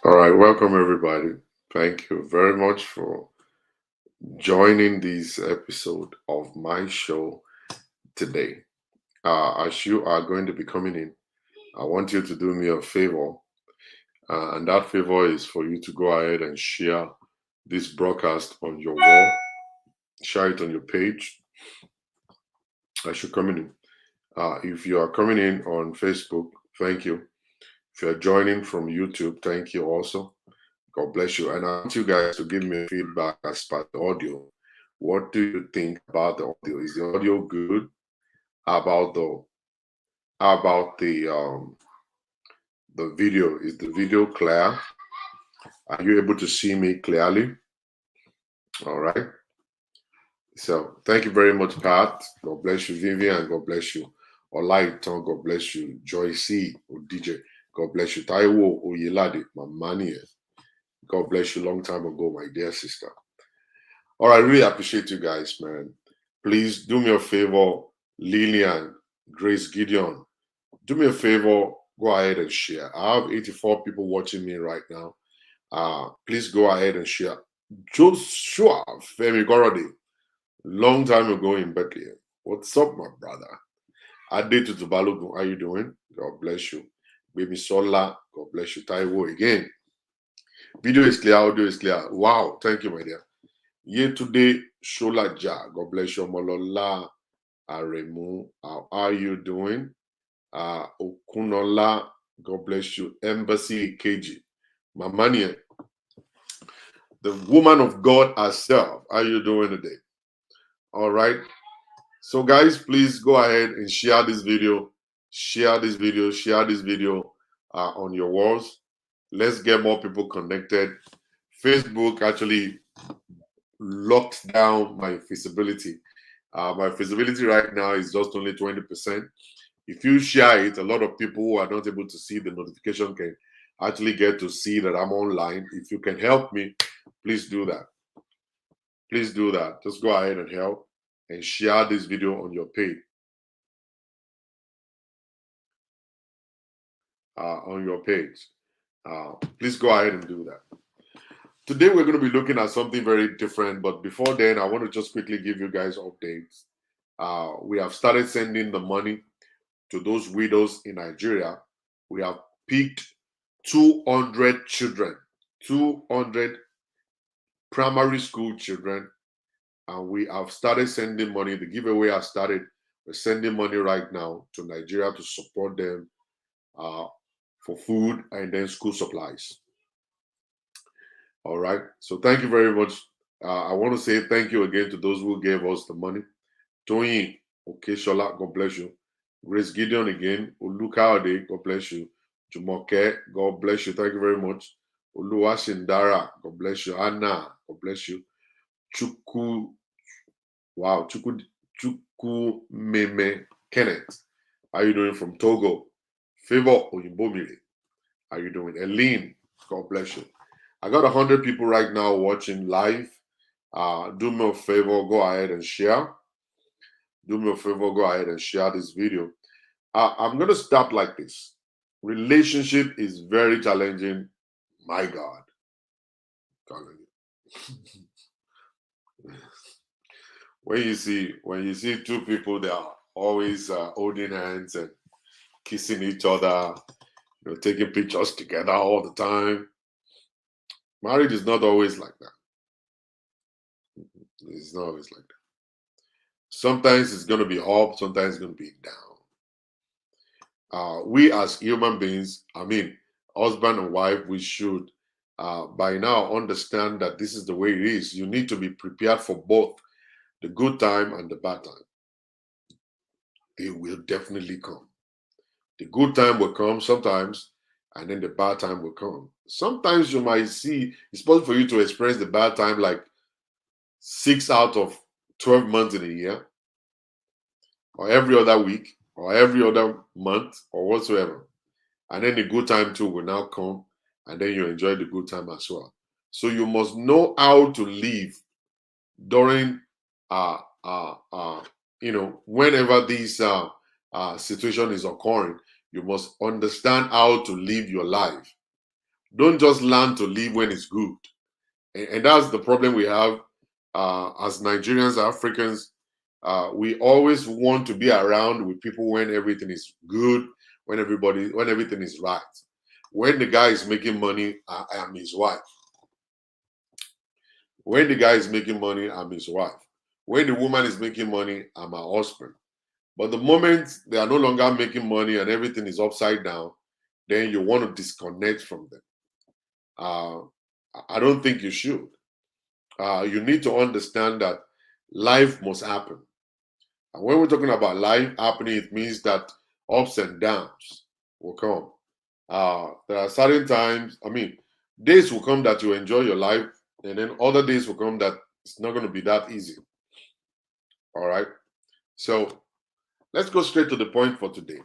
All right, welcome everybody. Thank you very much for joining this episode of my show today. As you are going to be coming in, I want you to do me a favor, and that favor is for you to go ahead and share this broadcast on your wall, share it on your page as you're coming in. If you are coming in on Facebook, thank you. If you're joining from YouTube, thank you also. God bless you. And I want you guys to give me feedback as per the audio. What do you think about the audio? Is the audio good? How about the video? Is the video clear? Are you able to see me clearly? All right. So thank you very much, Pat. God bless you, Vivian. God bless you. Olaiton, God bless you. Joyce or DJ, God bless you. Taiwo Oyelade, my money. God bless you. Long time ago, my dear sister. All right, really appreciate you guys, man. Please do me a favor, Lillian, Grace Gideon. Do me a favor, go ahead and share. I have 84 people watching me right now. Please go ahead and share. Joshua Femi Gorody, long time ago in Bethlehem. What's up, my brother? Ade Tutubalogun, how you doing? God bless you. Baby Sola, God bless you. Taiwo again. Video is clear, audio is clear. Wow, thank you, my dear. Here today, Shola Ja, God bless you. Molola Aremu, how are you doing? Okunola, God bless you. Embassy KG, Mamania, the woman of God herself. How are you doing today? All right. So, guys, please go ahead and share this video. Share this video. Share this video on your walls. Let's get more people connected. Facebook actually locked down my visibility. My visibility right now is just only 20%. If you share it, a lot of people who are not able to see the notification can actually get to see that I'm online. If you can help me, please do that. Please do that. Just go ahead and help and share this video on your page. Please go ahead and do that. Today we're going to be looking at something very different, but before then, I want to just quickly give you guys updates. We have started sending the money to those widows in Nigeria. We have picked 200 children, 200 primary school children, and we have started sending money. The giveaway has started. We're sending money right now to Nigeria to support them for food and then school supplies. All right. So thank you very much. I want to say thank you again to those who gave us the money. Tony Okeshola, God bless you. Grace Gideon again. Olukaode, God bless you. Jumoke, God bless you. Thank you very much. Oluwashindara, God bless you. Anna, God bless you. Chuku, wow, Chuku Meme Kenneth. How you doing from Togo? Favor Oyimbomile. How you doing? Eileen, God bless you. I got 100 people right now watching live. Do me a favor, go ahead and share. Do me a favor, go ahead and share this video. I'm going to start like this. Relationship is very challenging. My God. when you see two people, they are always holding hands and kissing each other, taking pictures together all the time. Marriage is not always like that. It's not always like that. Sometimes it's going to be up, sometimes it's going to be down. We as human beings, husband and wife, we should by now understand that this is the way it is. You need to be prepared for both the good time and the bad time. They will definitely come. The good time will come sometimes, and then the bad time will come. Sometimes you might see, it's possible for you to experience the bad time like 6 out of 12 months in a year, or every other week, or every other month, or whatsoever. And then the good time too will now come, and then you enjoy the good time as well. So you must know how to live during, whenever this situation is occurring. You must understand how to live your life. Don't just learn to live when it's good. And that's the problem we have as Nigerians, Africans. We always want to be around with people when everything is good, when everything is right. When the guy is making money, I am his wife. When the guy is making money, I'm his wife. When the woman is making money, I'm her husband. But the moment they are no longer making money and everything is upside down, then you want to disconnect from them. I don't think you should. You need to understand that life must happen. And when we're talking about life happening, it means that ups and downs will come. There are certain times, days will come that you enjoy your life, and then other days will come that it's not going to be that easy. All right. So let's go straight to the point for today.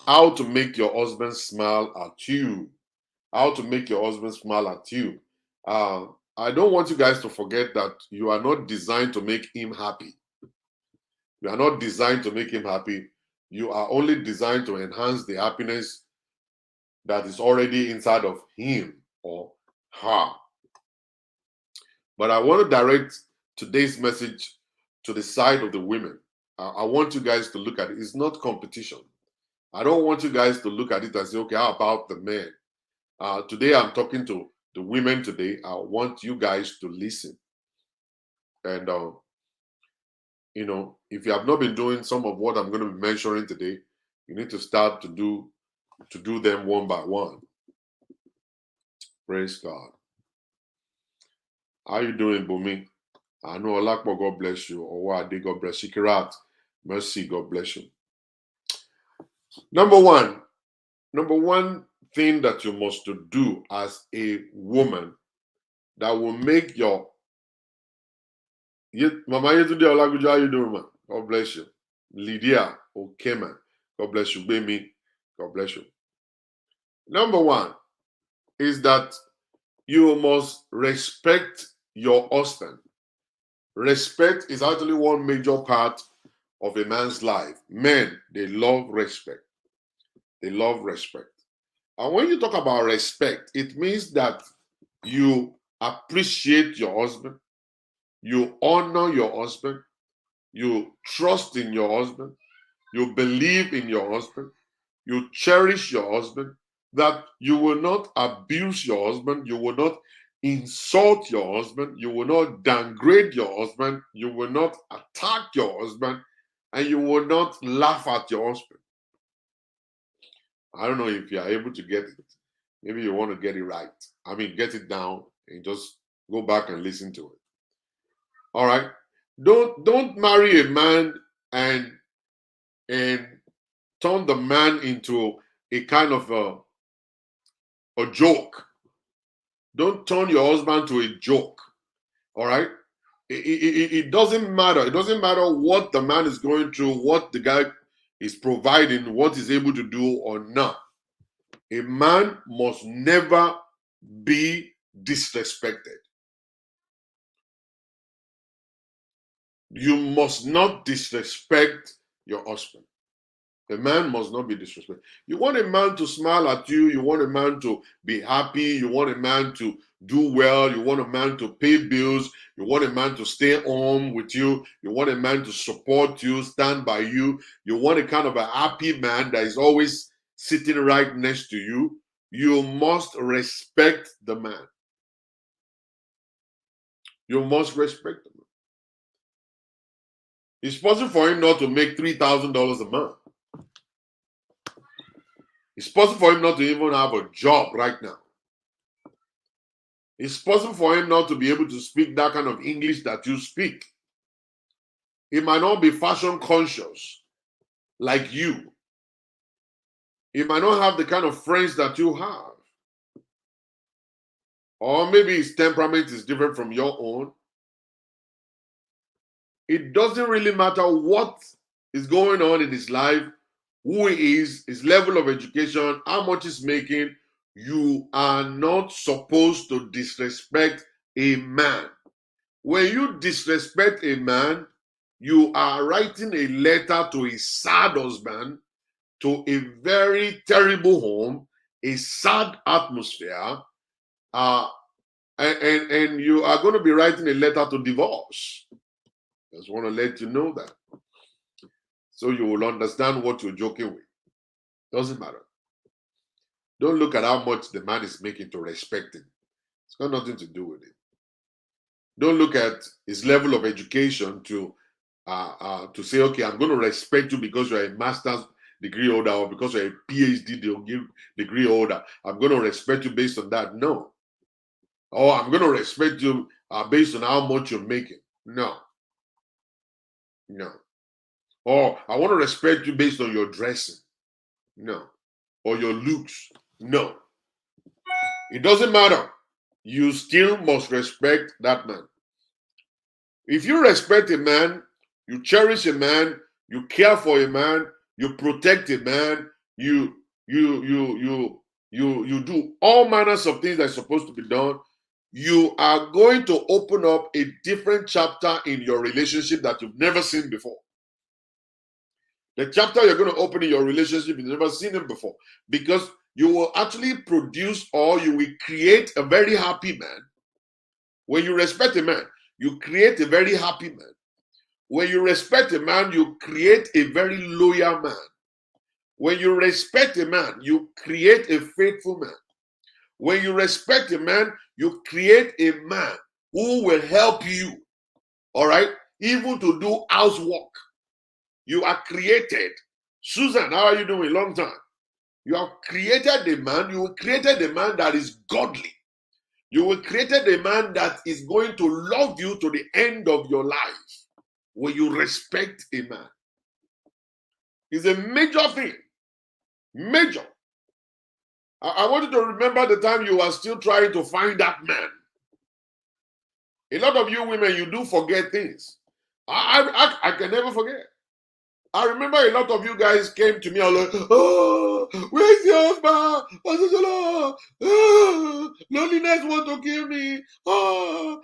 How to make your husband smile at you. How to make your husband smile at you. I don't want you guys to forget that you are not designed to make him happy. You are not designed to make him happy. You are only designed to enhance the happiness that is already inside of him or her. But I want to direct today's message to the side of the women. I want you guys to look at it. It's not competition. I don't want you guys to look at it and say, okay, how about the men? Today I'm talking to the women today. I want you guys to listen. And, if you have not been doing some of what I'm going to be mentioning today, you need to start to do them one by one. Praise God. How you doing, Bumi? I know Olakmo, God bless you. Owade, God bless you. Kirat, mercy, God bless you. Number one thing that you must do as a woman that will make your Mama Yetude Olagujo, how you doing, man? God bless you. Lydia Okema, God bless you. Bemi, God bless you. Number one is that you must respect your husband. Respect is actually one major part of a man's life. Men, they love respect. They love respect. And when you talk about respect, it means that you appreciate your husband, you honor your husband, you trust in your husband, you believe in your husband, you cherish your husband, that you will not abuse your husband, you will not insult your husband, you will not downgrade your husband, you will not attack your husband, and you will not laugh at your husband. I don't know if you are able to get it. Maybe you want to get it right. Get it down and just go back and listen to it. All right. Don't marry a man and turn the man into a kind of a joke. Don't turn your husband to a joke. All right. It doesn't matter. It doesn't matter what the man is going through, what the guy is providing, what he's able to do or not. A man must never be disrespected. You must not disrespect your husband. A man must not be disrespected. You want a man to smile at you. You want a man to be happy. You want a man to do well. You want a man to pay bills. You want a man to stay home with you. You want a man to support you, stand by you. You want a kind of a happy man that is always sitting right next to you. You must respect the man. You must respect him. It's possible for him not to make $3,000 a month. It's possible for him not to even have a job right now. It's possible for him not to be able to speak that kind of English that you speak. He might not be fashion conscious like you. He might not have the kind of friends that you have. Or maybe his temperament is different from your own. It doesn't really matter what is going on in his life, who he is, his level of education, how much he's making. You are not supposed to disrespect a man. When you disrespect a man, you are writing a letter to his sad husband to a very terrible home, a sad atmosphere, and you are going to be writing a letter to divorce. Just want to let you know that, so you will understand what you're joking with. Doesn't matter. Don't look at how much the man is making to respect him. It's got nothing to do with it. Don't look at his level of education to say, okay, I'm going to respect you because you're a master's degree holder or because you're a PhD degree holder. I'm going to respect you based on that. No. Or I'm going to respect you based on how much you're making. No. No. Or I want to respect you based on your dressing. No. Or your looks. No. It doesn't matter. You still must respect that man. If you respect a man, you cherish a man, you care for a man, you protect a man, you do all manners of things that are supposed to be done, you are going to open up a different chapter in your relationship that you've never seen before. The chapter you're going to open in your relationship, you've never seen it before, because you will actually produce, or you will create, a very happy man. When you respect a man, you create a very happy man. When you respect a man, you create a very loyal man. When you respect a man, you create a faithful man. When you respect a man, you create a man who will help you, all right, even to do housework. You are created. Susan, how are you doing? Long time. You have created a man. You created a man that is godly. You will created a man that is going to love you to the end of your life. When you respect a man, it's a major thing. Major. I want you to remember the time you are still trying to find that man. A lot of you women, you do forget things. I can never forget. I remember a lot of you guys came to me and like, oh, where's your husband? Oh, loneliness want to kill me. Oh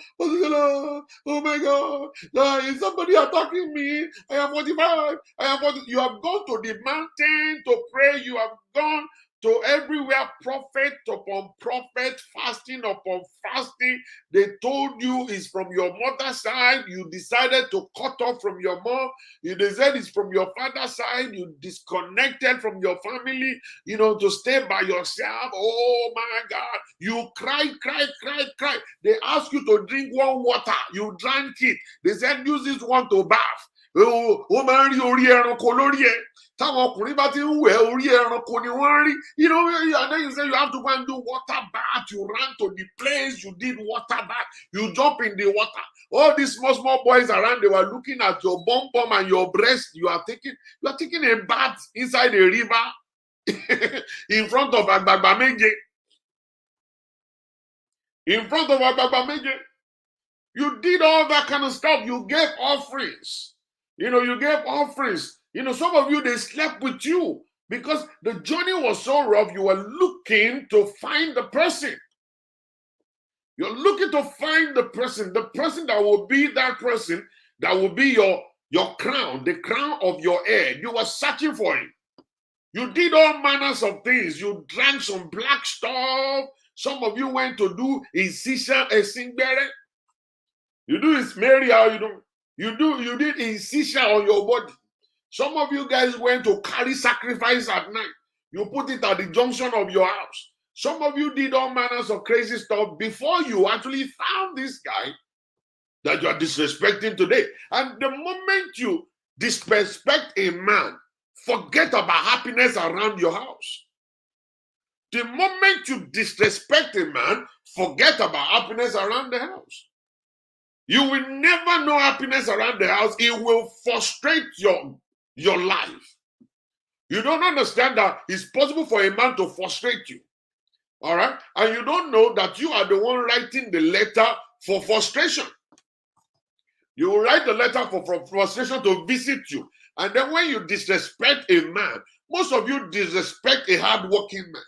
my God. Is somebody attacking me? I am 45. I am 40. You have gone to the mountain to pray. You have gone to everywhere, prophet upon prophet, fasting upon fasting. They told you it's from your mother's side. You decided to cut off from your mom. You decided it's from your father's side. You disconnected from your family, to stay by yourself. Oh my God. You cry. They ask you to drink one water. You drank it. They said, use this one to bath. Oh, man, táwọn ọkùnrin bá ti ń wẹ̀ orí ẹranko ni wọ́n rí, and then you say you have to go and do water bath. You ran to the place, you did water bath, you jump in the water. All these small boys around, they were looking at your bum and your breast. You are taking a bath inside a river in front of Agbagba Meje. In front of Agbagba Meje. You did all that kind of stuff. You gave offerings. You gave offerings. Some of you, they slept with you because the journey was so rough. You were looking to find the person. You're looking to find the person that will be that person, that will be your crown, the crown of your head. You were searching for him. You did all manners of things. You drank some black stuff. Some of you went to do incision, a singbere. You do is Mary, how you do? You did incision on your body. Some of you guys went to carry sacrifice at night. You put it at the junction of your house. Some of you did all manners of crazy stuff before you actually found this guy that you are disrespecting today. And the moment you disrespect a man, forget about happiness around your house. The moment you disrespect a man, forget about happiness around the house. You will never know happiness around the house. It will frustrate your life. You don't understand that it's possible for a man to frustrate you. All right? And you don't know that you are the one writing the letter for frustration. You will write the letter for frustration to visit you. And then when you disrespect a man, most of you disrespect a hardworking man.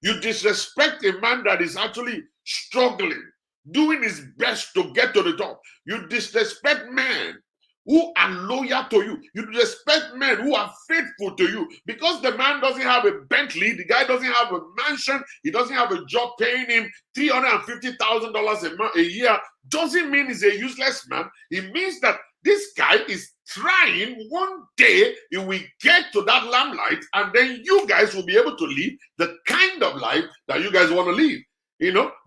You disrespect a man that is actually struggling, doing his best to get to the top. You disrespect men who are loyal to you. You respect men who are faithful to you. Because the man doesn't have a Bentley, the guy doesn't have a mansion, he doesn't have a job paying him $350,000 a year, doesn't mean he's a useless man. It means that this guy is trying. One day he will get to that limelight, and then you guys will be able to live the kind of life that you guys want to live.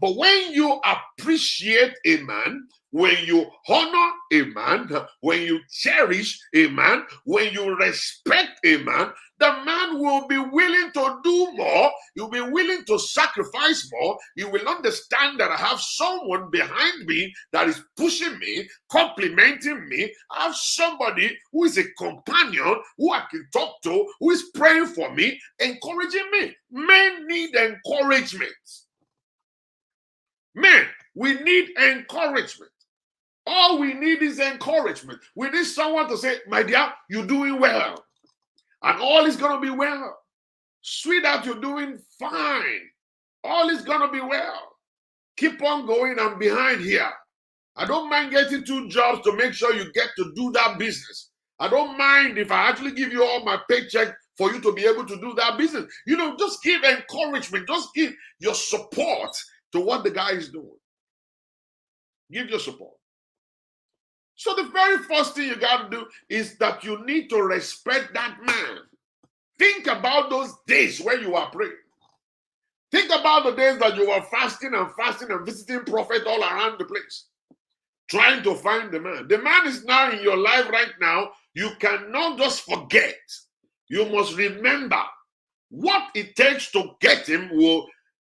But when you appreciate a man, when you honor a man, when you cherish a man, when you respect a man, the man will be willing to do more. He'll be willing to sacrifice more. He will understand that I have someone behind me that is pushing me, complimenting me. I have somebody who is a companion, who I can talk to, who is praying for me, encouraging me. Men need encouragement. Men, we need encouragement. All we need is encouragement. We need someone to say, my dear, you're doing well. And all is going to be well. Sweetheart, you're doing fine. All is going to be well. Keep on going. I'm behind here. I don't mind getting 2 jobs to make sure you get to do that business. I don't mind if I actually give you all my paycheck for you to be able to do that business. Just give encouragement. Just give your support to what the guy is doing. Give your support. So the very first thing you got to do is that you need to respect that man. Think about those days when you are praying. Think about the days that you were fasting and visiting prophets all around the place, trying to find the man. The man is now in your life right now. You cannot just forget. You must remember what it takes to get him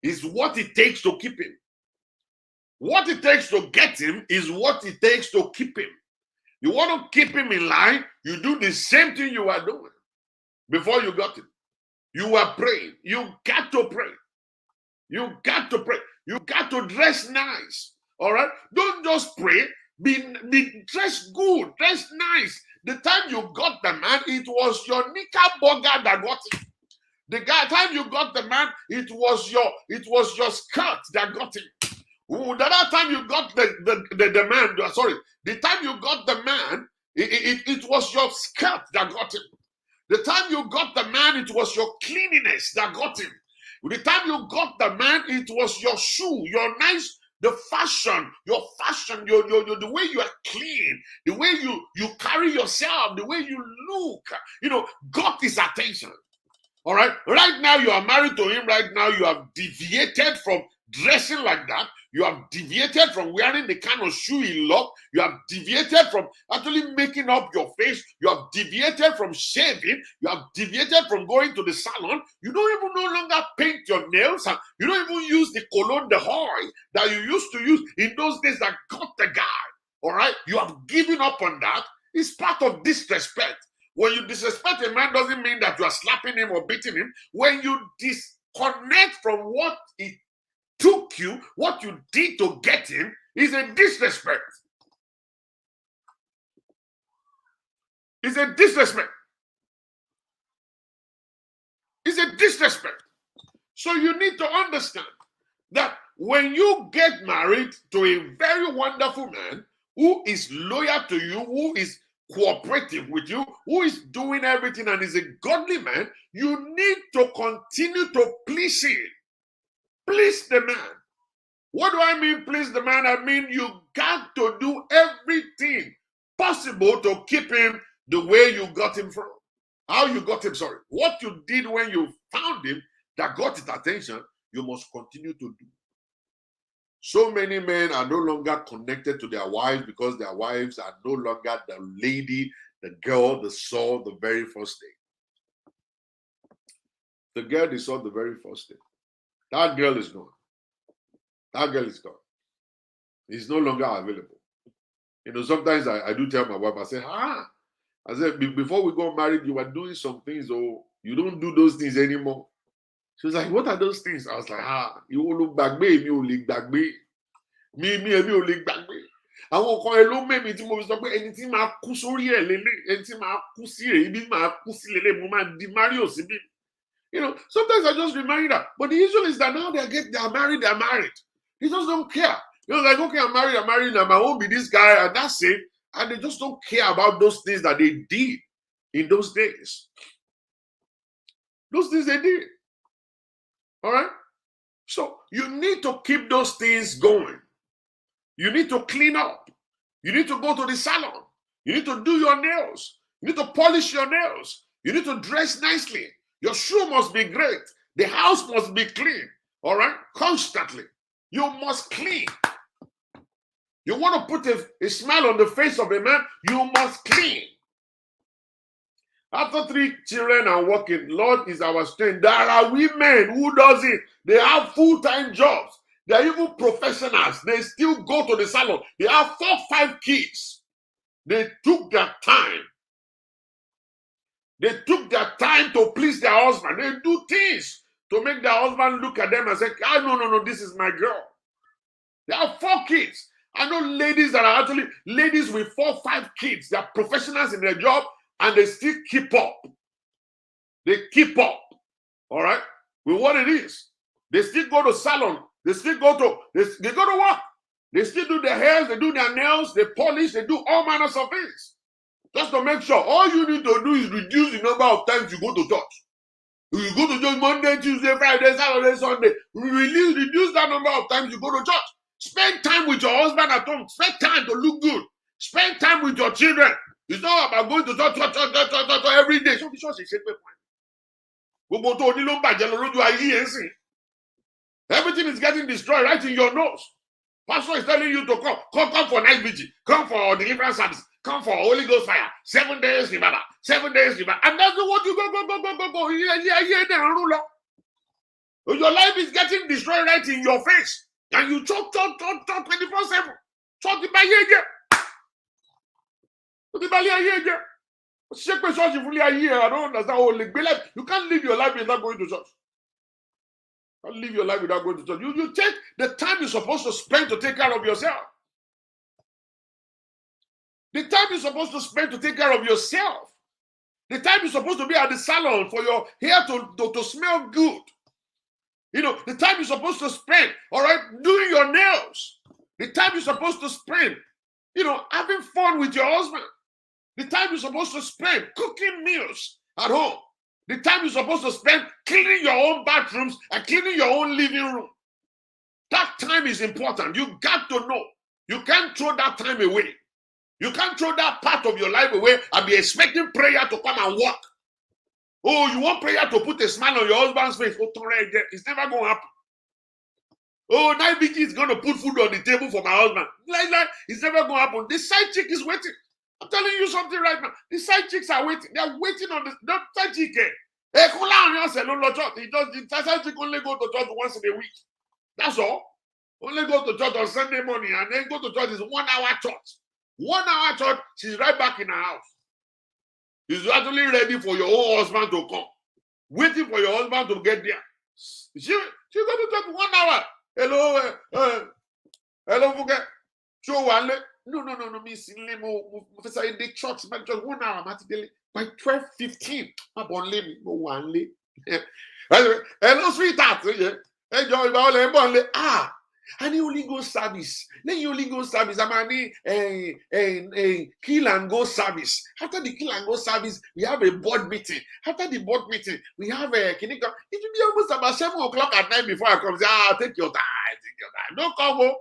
is what it takes to keep him. What it takes to get him is what it takes to keep him. You want to keep him in line, you do the same thing you were doing before you got him. You were praying. You got to pray. You got to pray. You got to dress nice. All right? Don't just pray. Be dressed good. Dress nice. The time you got the man, it was your knickerbocker that got him. The time you got the man, it was your skirt that got him. The other time you got the man, sorry, the time you got the man, it was your skirt that got him. The time you got the man, it was your cleanliness that got him. The time you got the man, it was your shoe, your nice, the fashion, the way you are clean, the way you carry yourself, the way you look, got his attention. All right. Right now, you are married to him. Right now, you have deviated from dressing like that. You have deviated from wearing the kind of shoe he loved. You have deviated from actually making up your face. You have deviated from shaving. You have deviated from going to the salon. You don't even no longer paint your nails. And you don't even use the cologne de Hoy that you used to use in those days that got the guy. All right. You have given up on that. It's part of disrespect. When you disrespect a man doesn't mean that you are slapping him or beating him. When you disconnect from what it took you, what you did to get him, is a disrespect. It's a disrespect. It's a disrespect. So you need to understand that when you get married to a very wonderful man who is loyal to you, who is cooperative with you, who is doing everything and is a godly man, you need to continue to please him. Please the man. What do I mean please the man? I mean you got to do everything possible to keep him the way you got him from. How you got him, sorry. What you did when you found him that got his attention, you must continue to do. So many men are no longer connected to their wives because their wives are no longer the lady, the girl they saw the very first day. The girl they saw the very first day. That girl is gone. That girl is gone. He's no longer available. Sometimes I do tell my wife, I say, I said, before we got married, you were doing some things, or you don't do those things anymore. She was like, what are those things? I was like, you will look back, baby, you will look back, baby. Me, you will look back, baby. Àwọn kan ẹ ló mẹ́mi tí mo fi sọ pé ẹni tí máa kú sórí ẹ̀ lélẹ̀, ẹni tí máa kú sí rẹ̀, ibi máa kú sí lélẹ̀, mo máa di Mario síbí. Sometimes I just remind her. But the issue is that now they are married. They just don't care. Like, okay, I'm married now. I won't be this guy, and that's it. And they just don't care about those things that they did in those days. Those things they did. All right? So you need to keep those things going. You need to clean up. You need to go to the salon. You need to do your nails. You need to polish your nails. You need to dress nicely. Your shoe must be great. The house must be clean. All right? Constantly. You must clean. You want to put a smile on the face of a man, you must clean. After 3 children are working, Lord is our strength. There are women who does it. They have full-time jobs. They are even professionals. They still go to the salon. They have 4, 5 kids. They took their time. They took their time to please their husband. They do things to make their husband look at them and say, ah, no, this is my girl. They have 4 kids. I know ladies that are actually ladies with 4, 5 kids. They are professionals in their job and they still keep up. They keep up. All right? With what it is. They still go to salon. They still go to, they go to work. They still do their hair, they do their nails, they polish, they do all manners of things. Just to make sure all you need to do is reduce the number of times you go to church. You go to church Monday, Tuesday, Friday, Saturday, Sunday. Reduce that number of times you go to church. Spend time with your husband at home. Spend time to look good. Spend time with your children. It's not about going to church every day. So the church is everything is getting destroyed right in your nose. Pastor is telling you to come for night vigil, come for deliverance service, come for Holy Ghost fire, 7 days revival, 7 days revival, and that's what you go. Your life is getting destroyed right in your face, and you talk 24/7. Talk the baye. I don't understand. You can't live your life without going to church. Don't live your life without going to church. You take the time you're supposed to spend to take care of yourself. The time you're supposed to spend to take care of yourself. The time you're supposed to be at the salon for your hair to smell good. The time you're supposed to spend, all right, doing your nails. The time you're supposed to spend, having fun with your husband. The time you're supposed to spend cooking meals at home. The time you're supposed to spend cleaning your own bathrooms and cleaning your own living room. That time is important. You got to know. You can't throw that time away. You can't throw that part of your life away and be expecting prayer to come and work. Oh, you want prayer to put a smile on your husband's face? Oh, it's never going to happen. Oh, night vigil is going to put food on the table for my husband. It's never going to happen. The side chick is waiting. I'm telling you something right now. The side chicks are waiting. They're waiting on the side chick. The side chick only go to church once in a week. That's all. Only go to church on Sunday morning and then go to church is 1 hour church. 1 hour church, she's right back in her house. She's actually ready for your own husband to come. Waiting for your husband to get there. She go to church 1 hour. Hello, Fuke. Show one. No, Miss Professor in the church, but just 1 hour, by 12:15. I'm on late, no one late. Hello, sweetheart. Enjoy. And the Holy Ghost service. Then the Holy Ghost service, I'm a kill and go service. After the kill and go service, we have a board meeting. After the board meeting, we have a clinical. It will be almost about 7 o'clock at night before I come. Say, take your time. Don't come home.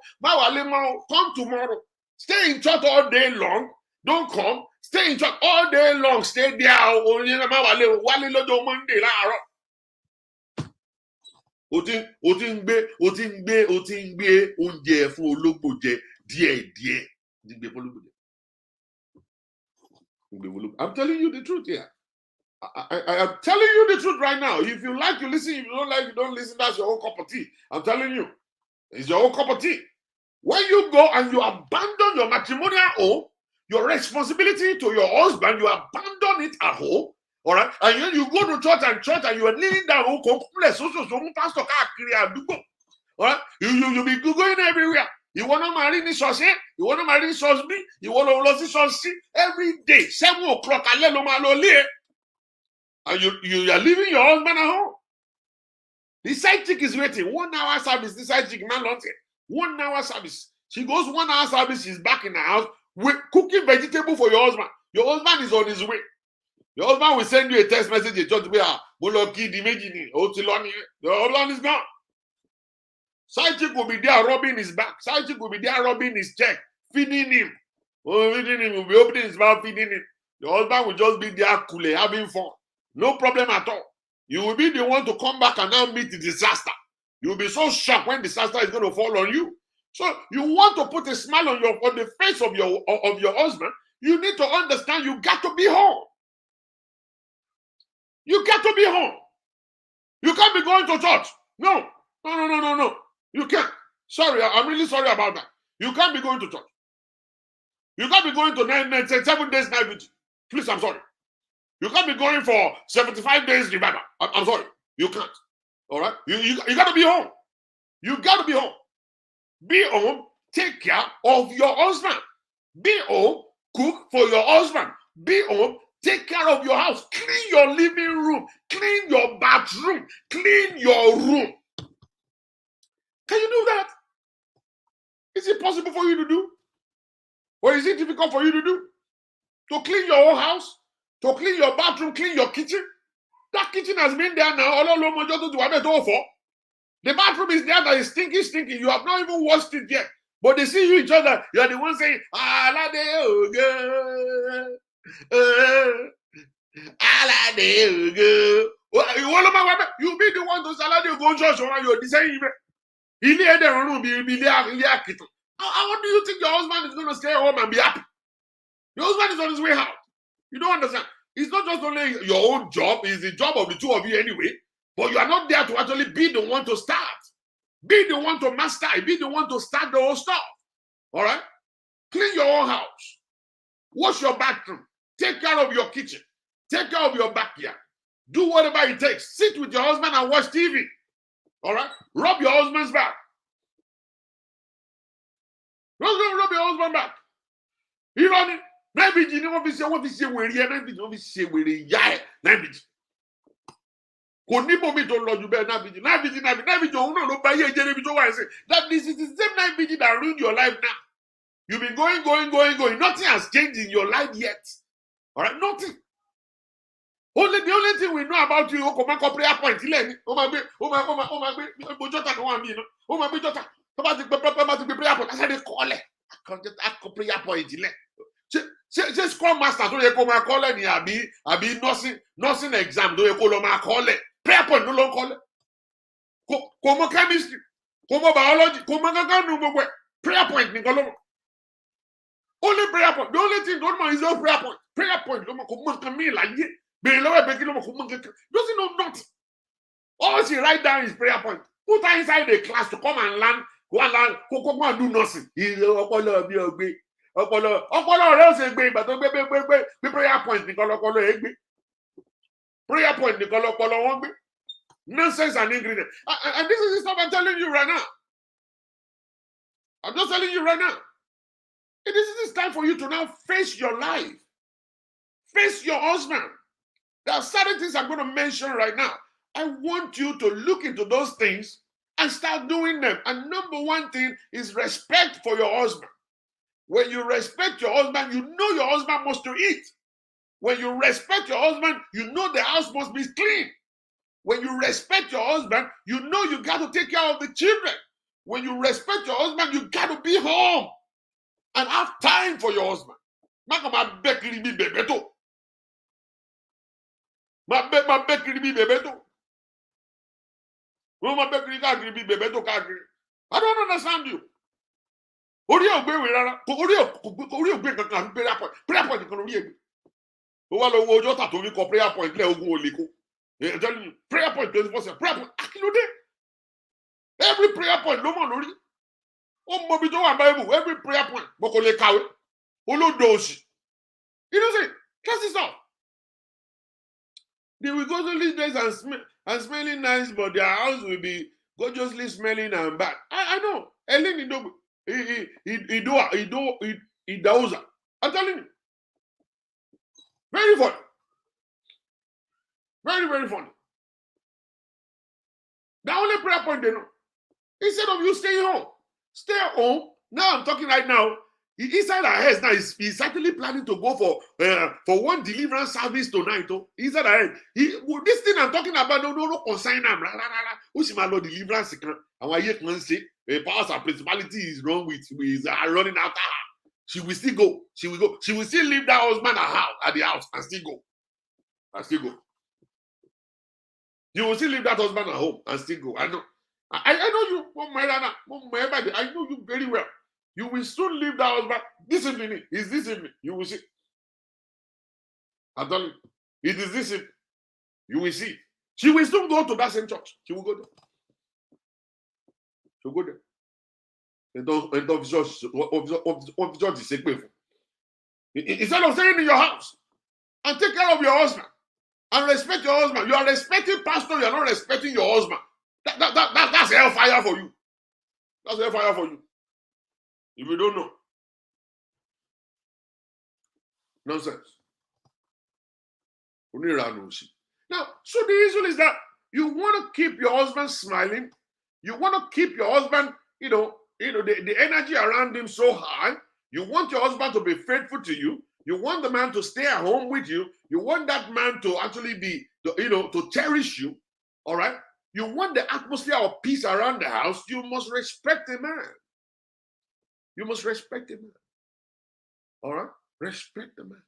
Come tomorrow. Stay in church all day long. Don't come. Stay in church all day long. Stay there. Monday. O ti ń gbé oúnjẹ fún ológbò jẹ díẹ̀. I'm telling you the truth here. I am telling you the truth right now. If you like, you listen. If you don't like, you don't listen. That's your own cup of tea. I'm telling you. It's your own cup of tea. When you go and you abandon your matrimonial home, your responsibility to your husband, you abandon it at home. All right, and then you go to church and you are kneeling down. Pastor, all right, you be going everywhere. You want to marry in church, you want to marry in church B, you want to church C every day, 7 o'clock, and you are leaving your husband at home. The side chick is waiting. 1 hour service. The side chick man wants it. 1 hour service. She goes 1 hour service. She's back in the house. with cooking vegetable for your husband. Your husband is on his way. Your husband will send you a text message. Your husband is gone. Side chick will be there rubbing his back. Side chick will be there rubbing his check, feeding him. Feeding him. Will be opening his mouth, feeding him. Your husband will just be there cool, having fun. No problem at all. You will be the one to come back and now meet the disaster. You will be so shocked when disaster is going to fall on you. So you want to put a smile on the face of your husband. You need to understand you got to be home. You got to be home. You can't be going to church. No. You can't. Sorry, I'm really sorry about that. You can't be going to church. You can't be going to 7 days night vigil. Please, I'm sorry. You can't be going for 75 days revival. I'm sorry. You can't. All right? You got to be home. You got to be home. Be home. Take care of your husband. Be home. Cook for your husband. Be home. Take care of your house. Clean your living room. Clean your bathroom. Clean your room. Can you do that? Is it possible for you to do? Or is it difficult for you to do? To clean your whole house? To clean your bathroom? Clean your kitchen? That kitchen has been there now. The bathroom is there that is stinky. You have not even washed it yet. But they see you each other. You are the one saying, you be the one to salad go church or you're deciding. How do you think your husband is going to stay home and be happy? Your husband is on his way out. You don't understand. It's not just only your own job, it's the job of the two of you anyway. But you are not there to actually be the one to start. Be the one to master. Be the one to start the whole stuff. All right? Clean your own house. Wash your bathroom. Take care of your kitchen. Take care of your backyard. Do whatever it takes. Sit with your husband and watch TV. All right? Rub your husband's back. Rub your husband's back. You know what I mean? Maybe you know what we say, where you say, where you maybe. Kò ní bòmí tó lọ jù bẹ́ẹ̀ náà bìjì òun náà ló bá yé jẹ́ níbi tó wà ẹ̀sìn. That this is the same night bìjì that ruined your life now. You've been going. Nothing has changed in your life yet. All right, nothing. The only thing we know about you, o kò máa kọ prayer point ilẹ̀ ni. O máa gbé bojọ́tà kan wà mí iná. O máa gbé jọ́tà. Tó bá ti gbé prayer point, I dey call it. I kọ prayer point ilẹ̀. Ṣé scrum master tó yẹ kó máa call it ni àbí nursing exam tó yẹ kó lọ máa call it. Prayer point ló ń kọ́lẹ̀. Kò mọ chemistry, kò mọ biology, kò mọ kankan nu gbogbo ẹ̀. Prayer point nìkan ló mọ̀. Only prayer point. The only thing don't know is your prayer point. Prayer point ló mọ̀ kò mọ nǹkan mìíràn láyé. Bèrè lọ́wọ́ ẹ̀bẹ̀ kí ló mọ̀ kò mọ kankan. Doesn't know nothing. All she write down is prayer point. Put her inside the class to come and learn. Go and do nothing. Ọpọlọ bí ọgbẹ́. Ọpọlọ rẹ̀ ó ṣe gbé ìgbà tó gbé prayer point nìkan lọ́pọlọ ẹ̀ gbé. Prayer point nìkan lọ́pọlọ wọn gbé. Nonsense and ingredient. And this is the stuff I'm telling you right now. I'm just telling you right now. This is time for you to now face your life. Face your husband. There are certain things I'm going to mention right now. I want you to look into those things and start doing them. And number one thing is respect for your husband. When you respect your husband, you know your husband must to eat. When you respect your husband, you know the house must be clean. When you respect your husband, you know you got to take care of the children. When you respect your husband, you got to be home and have time for your husband. My Becky be bebeto. My Becky be bebeto. My Becky be bebeto. I don't understand you. Ori ogbe we rara. Ori ogbe kankan prayer point. Prayer point kan ori egbe. O wa lo wo ojo ta to mi ko prayer point le ogun ole ko. I'm telling you, prayer point 24/7. Prayer point akilode. Every prayer point lo mo lori. O mo bi to wa Bible, every prayer point mo ko le kawe. Olodo osi. You know say, cast this off. They will go to these days and smelling nice, but their house will be gorgeously smelling and bad. I know. Eleni do he does. I'm telling you. Very funny. Very, very funny. The only prayer point they know. Instead of you staying home. Stay at home. Now I'm talking right now. Inside her head now, he's actually planning to go for one deliverance service tonight. Oh, inside her head, this thing I'm talking about, no consign him. Who's my Lord deliverance? And why you can say powers and principality is wrong with running after her. She will still go. She will go. She will still leave that husband at the house and still go. You will still leave that husband at home and still go. I know. I know you, I know you very well. You will soon leave that husband. This evening is this evening. You will see. I tell you, it is this evening. You will see. She will soon go to that same church. She will go there. She'll go there. And of church is safe. Instead of staying in your house and take care of your husband and respect your husband, you are respecting pastor, you are not respecting your husband. That's hellfire for you. That's hellfire for you. If you don't know. Nonsense. Now, so the issue is that you want to keep your husband smiling. You want to keep your husband, the energy around him so high. You want your husband to be faithful to you. You want the man to stay at home with you. You want that man to actually be, to cherish you. All right? You want the atmosphere of peace around the house. You must respect the man. You must respect the man. All right? Respect the man.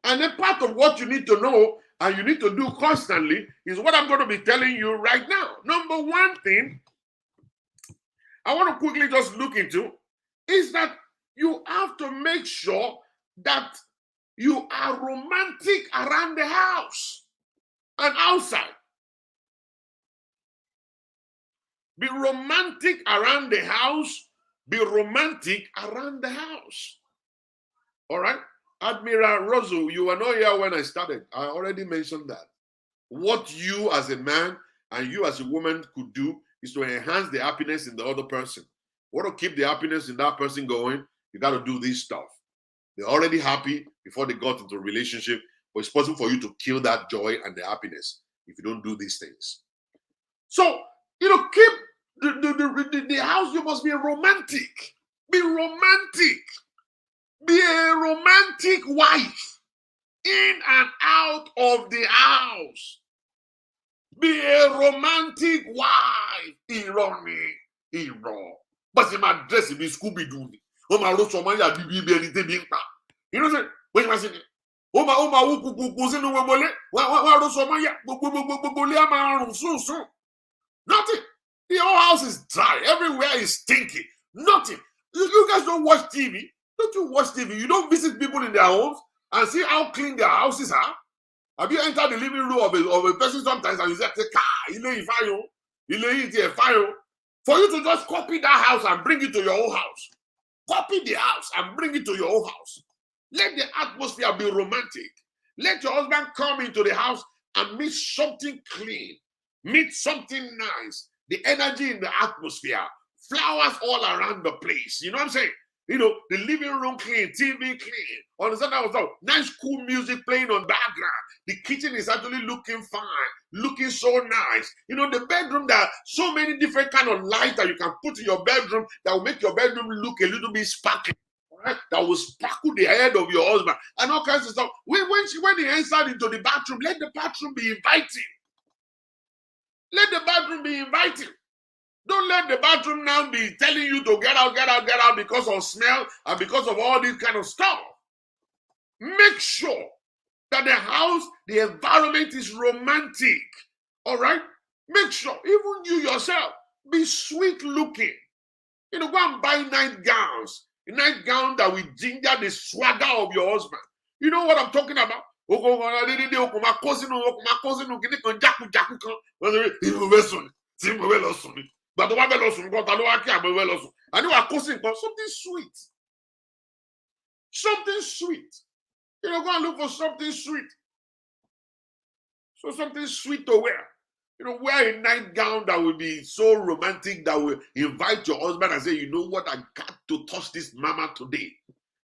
And then part of what you need to know and you need to do constantly is what I'm going to be telling you right now. Number one thing I want to quickly just look into is that you have to make sure that you are romantic around the house and outside. Be romantic around the house. Be romantic around the house. All right? Admiral Rosso, you were not here when I started. I already mentioned that. What you as a man and you as a woman could do is to enhance the happiness in the other person. Want to keep the happiness in that person going, you got to do this stuff. They're already happy before they got into a relationship, but it's possible for you to kill that joy and the happiness if you don't do these things. So, keep the house, you must be romantic. Be romantic. Be a romantic wife in and out of the house. Be a romantic wife. But in my dress, it be Scooby-Doo. Oh, my roast of my baby. You know what I'm saying? Oh, my, nothing. The whole house is dry. Everywhere is stinky. Nothing. You guys don't watch TV. Don't you watch TV? You don't visit people in their homes and see how clean their houses are? Have you entered the living room of a person sometimes and you say, for you to just copy that house and bring it to your own house? Copy the house and bring it to your own house. Let the atmosphere be romantic. Let your husband come into the house and meet something clean. Meet something nice. The energy in the atmosphere. Flowers all around the place. You know what I'm saying? The living room clean, TV clean. Understand that was nice, cool music playing on background. The kitchen is actually looking fine, looking so nice. The bedroom, there are so many different kind of lights that you can put in your bedroom that will make your bedroom look a little bit sparkling. Right? That will sparkle the head of your husband and all kinds of stuff. When he entered into the bathroom, let the bathroom be inviting. Let the bathroom be inviting. Don't let the bathroom now be telling you to get out because of smell and because of all this kind of stuff. Make sure that the house, the environment is romantic. All right? Make sure, even you yourself, be sweet looking. Go and buy night gowns. A night gown that will ginger the swagger of your husband. You know what I'm talking about? But the one something sweet. Something sweet. Go and look for something sweet. So something sweet to wear. Wear a nightgown that will be so romantic that will invite your husband and say, you know what, I got to touch this mama today.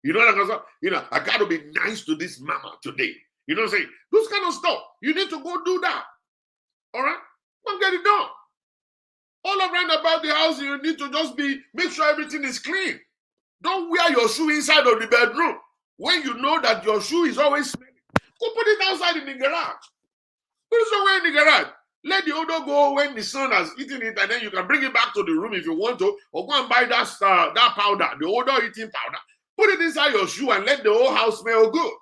You know what I'm saying? I got to be nice to this mama today. You know what I'm saying? Those kind of stuff. You need to go do that. All right? Go get it done. All around about the house, you need to just make sure everything is clean. Don't wear your shoe inside of the bedroom when you know that your shoe is always smelling. Go put it outside in the garage. Put it somewhere in the garage. Let the odor go when the sun has eaten it, and then you can bring it back to the room if you want to, or go and buy that powder, the odor eating powder. Put it inside your shoe and let the whole house smell good.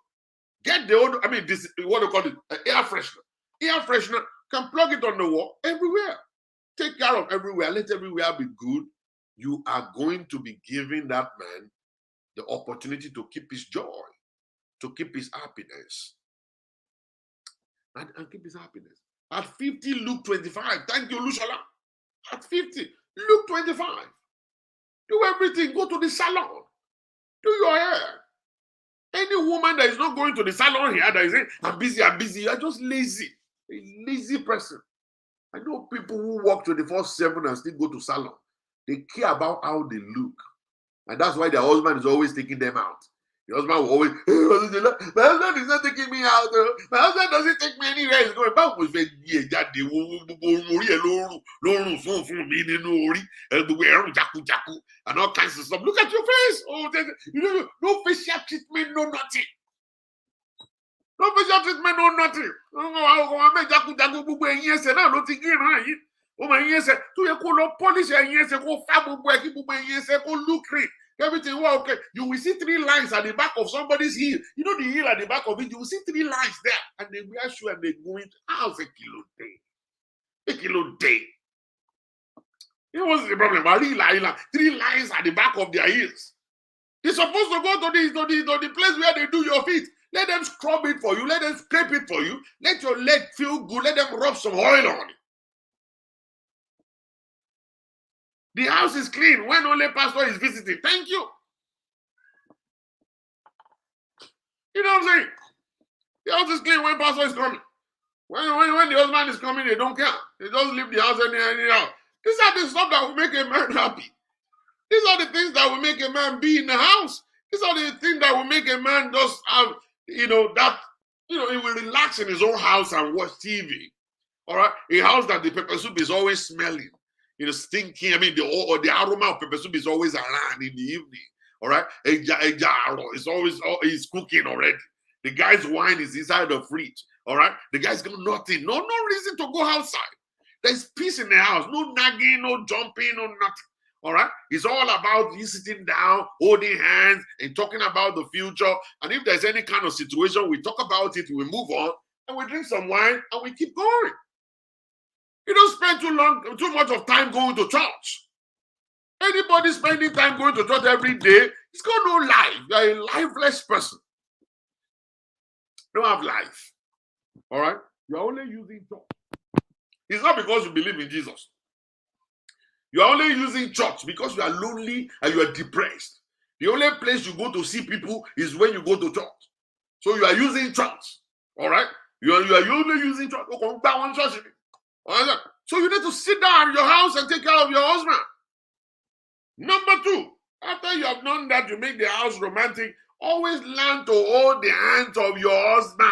Get the odor, this what do you call it? Air freshener. Air freshener, can plug it on the wall everywhere. Take care of everywhere. Let everywhere be good. You are going to be giving that man the opportunity to keep his joy, to keep his happiness, and keep his happiness. At 50, Luke 25. Thank you, Lushala. At 50, Luke 25. Do everything. Go to the salon. Do your hair. Any woman that is not going to the salon here that is saying, I'm busy, you are just lazy. A lazy person. I know people who work 24/7 and still go to salon. They care about how they look. And that's why their husband is always taking them out. The husband will always, my husband is not taking me out. My husband doesn't take me anywhere. He's going back with me. And all kinds of stuff. Look at your face. Oh, no facial treatment, no nothing. No facial treatment, no nothing. Polish look great. Everything well, okay. You will see 3 lines at the back of somebody's heel. You know the heel at the back of it. You will see 3 lines there, and they wear shoe and they go into house a kilo day. A kilo day. It wasn't the problem. 3 lines at the back of their heels. They're supposed to go to the place where they do your feet. Let them scrub it for you. Let them scrape it for you. Let your leg feel good. Let them rub some oil on it. The house is clean when only pastor is visiting. Thank you. You know what I'm saying? The house is clean when pastor is coming. When the husband is coming, they don't care. They just leave the house anyhow. These are the stuff that will make a man happy. These are the things that will make a man be in the house. These are the things that will make a man just have, he will relax in his own house and watch TV. All right? A house that the pepper soup is always smelling. Stinking. The aroma of pepper soup is always around in the evening. All right, is always cooking already. The guy's wine is inside the fridge. All right, the guy's got nothing, no reason to go outside. There's peace in the house, no nagging, no jumping, no nothing. All right, it's all about you sitting down, holding hands, and talking about the future. And if there's any kind of situation, we talk about it, we move on, and we drink some wine, and we keep going. You don't spend too much of time going to church. Anybody spending time going to church every day, it's got no life. You're a lifeless person. You don't have life. All right? You're only using church. It's not because you believe in Jesus. You're only using church because you are lonely and you are depressed. The only place you go to see people is when you go to church. So you are using church. All right? You are only using church. So you need to sit down in your house and take care of your husband. Number 2, after you have done that, you make the house romantic. Always learn to hold the hands of your husband.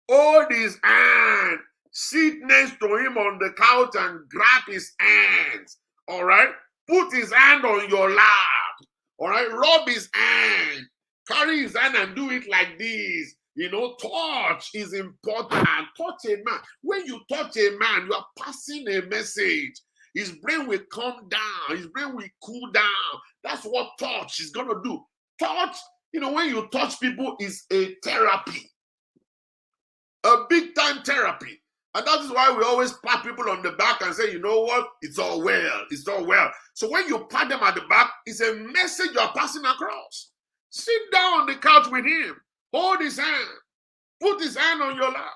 Hold his hand. Sit next to him on the couch and grab his hands. All right? Put his hand on your lap. All right? Rub his hand. Carry his hand and do it like this. Touch is important. Touch a man. When you touch a man, you are passing a message. His brain will calm down. His brain will cool down. That's what touch is going to do. Touch, when you touch people, is a therapy. A big time therapy. And that is why we always pat people on the back and say, you know what? It's all well. It's all well. So when you pat them at the back, it's a message you are passing across. Sit down on the couch with him. Hold his hand. Put his hand on your lap.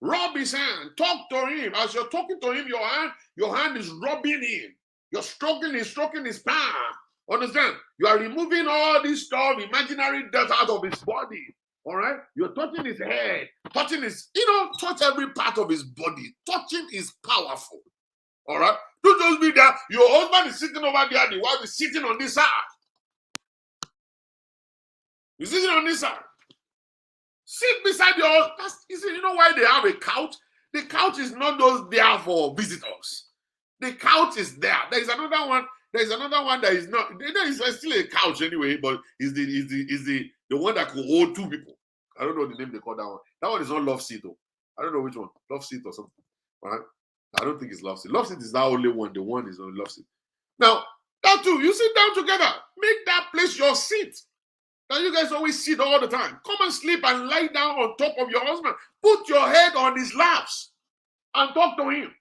Rub his hand. Talk to him. As you're talking to him, your hand is rubbing him. You're stroking his palm. Understand? You are removing all this stuff, imaginary dirt out of his body. All right? You're touching his head. Touching touch every part of his body. Touching is powerful. All right? Don't just be there. Your husband is sitting over there. The wife is sitting on this side. You're sitting on this side. Sit beside your husband. You know why they have a couch? The couch is not just there for visitors. The couch is there. There is another one. There's another one that is not. There is still a couch anyway, but is the one that could hold two people. I don't know the name they call that one. That one is not love seat though. I don't know which one. Love seat or something. All right. I don't think it's love seat. Love seat is that only one. The one is on love seat. Now that too, you sit down together. Make that place your seat. Now you guys always sit all the time. Come and sleep and lie down on top of your husband. Put your head on his laps and talk to him.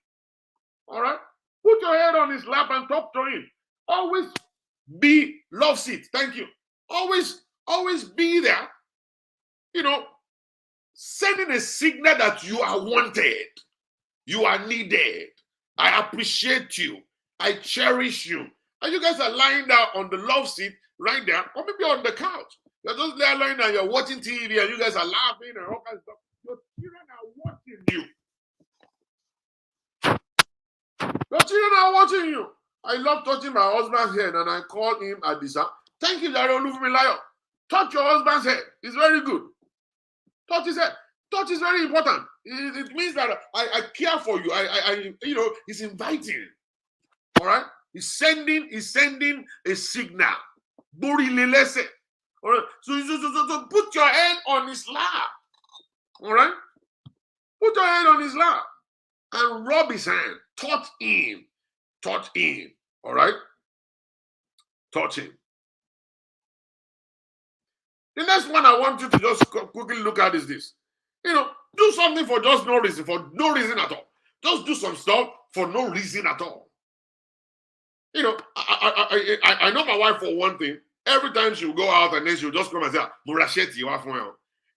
All right. Put your head on his lap and talk to him. Always be love seat. Thank you. Always be there. You know, sending a signal that you are wanted. You are needed. I appreciate you. I cherish you. And you guys are lying down on the love seat right there, or maybe on the couch. You're just there lying down, you're watching TV, and you guys are laughing and all kinds of stuff. Your children are watching you. Your children are watching you. I love touching my husband's head, and I call him Adisa. Thank you, Larry Olufumilayo. Touch your husband's head. It's very good. Touch his head. Touch is very important. It means that I care for you. I you know, he's inviting. All right? He's sending a signal. All right? So put your head on his lap. All right? Put your head on his lap and rub his hand. Touch him. Touch him. All right? Touch him. The next one I want you to just quickly look at is this. You know, do something for just no reason, for no reason at all. Just do some stuff for no reason at all. You know, I know my wife for one thing. Every time she'll go out and then she'll just come and say, Murasheti,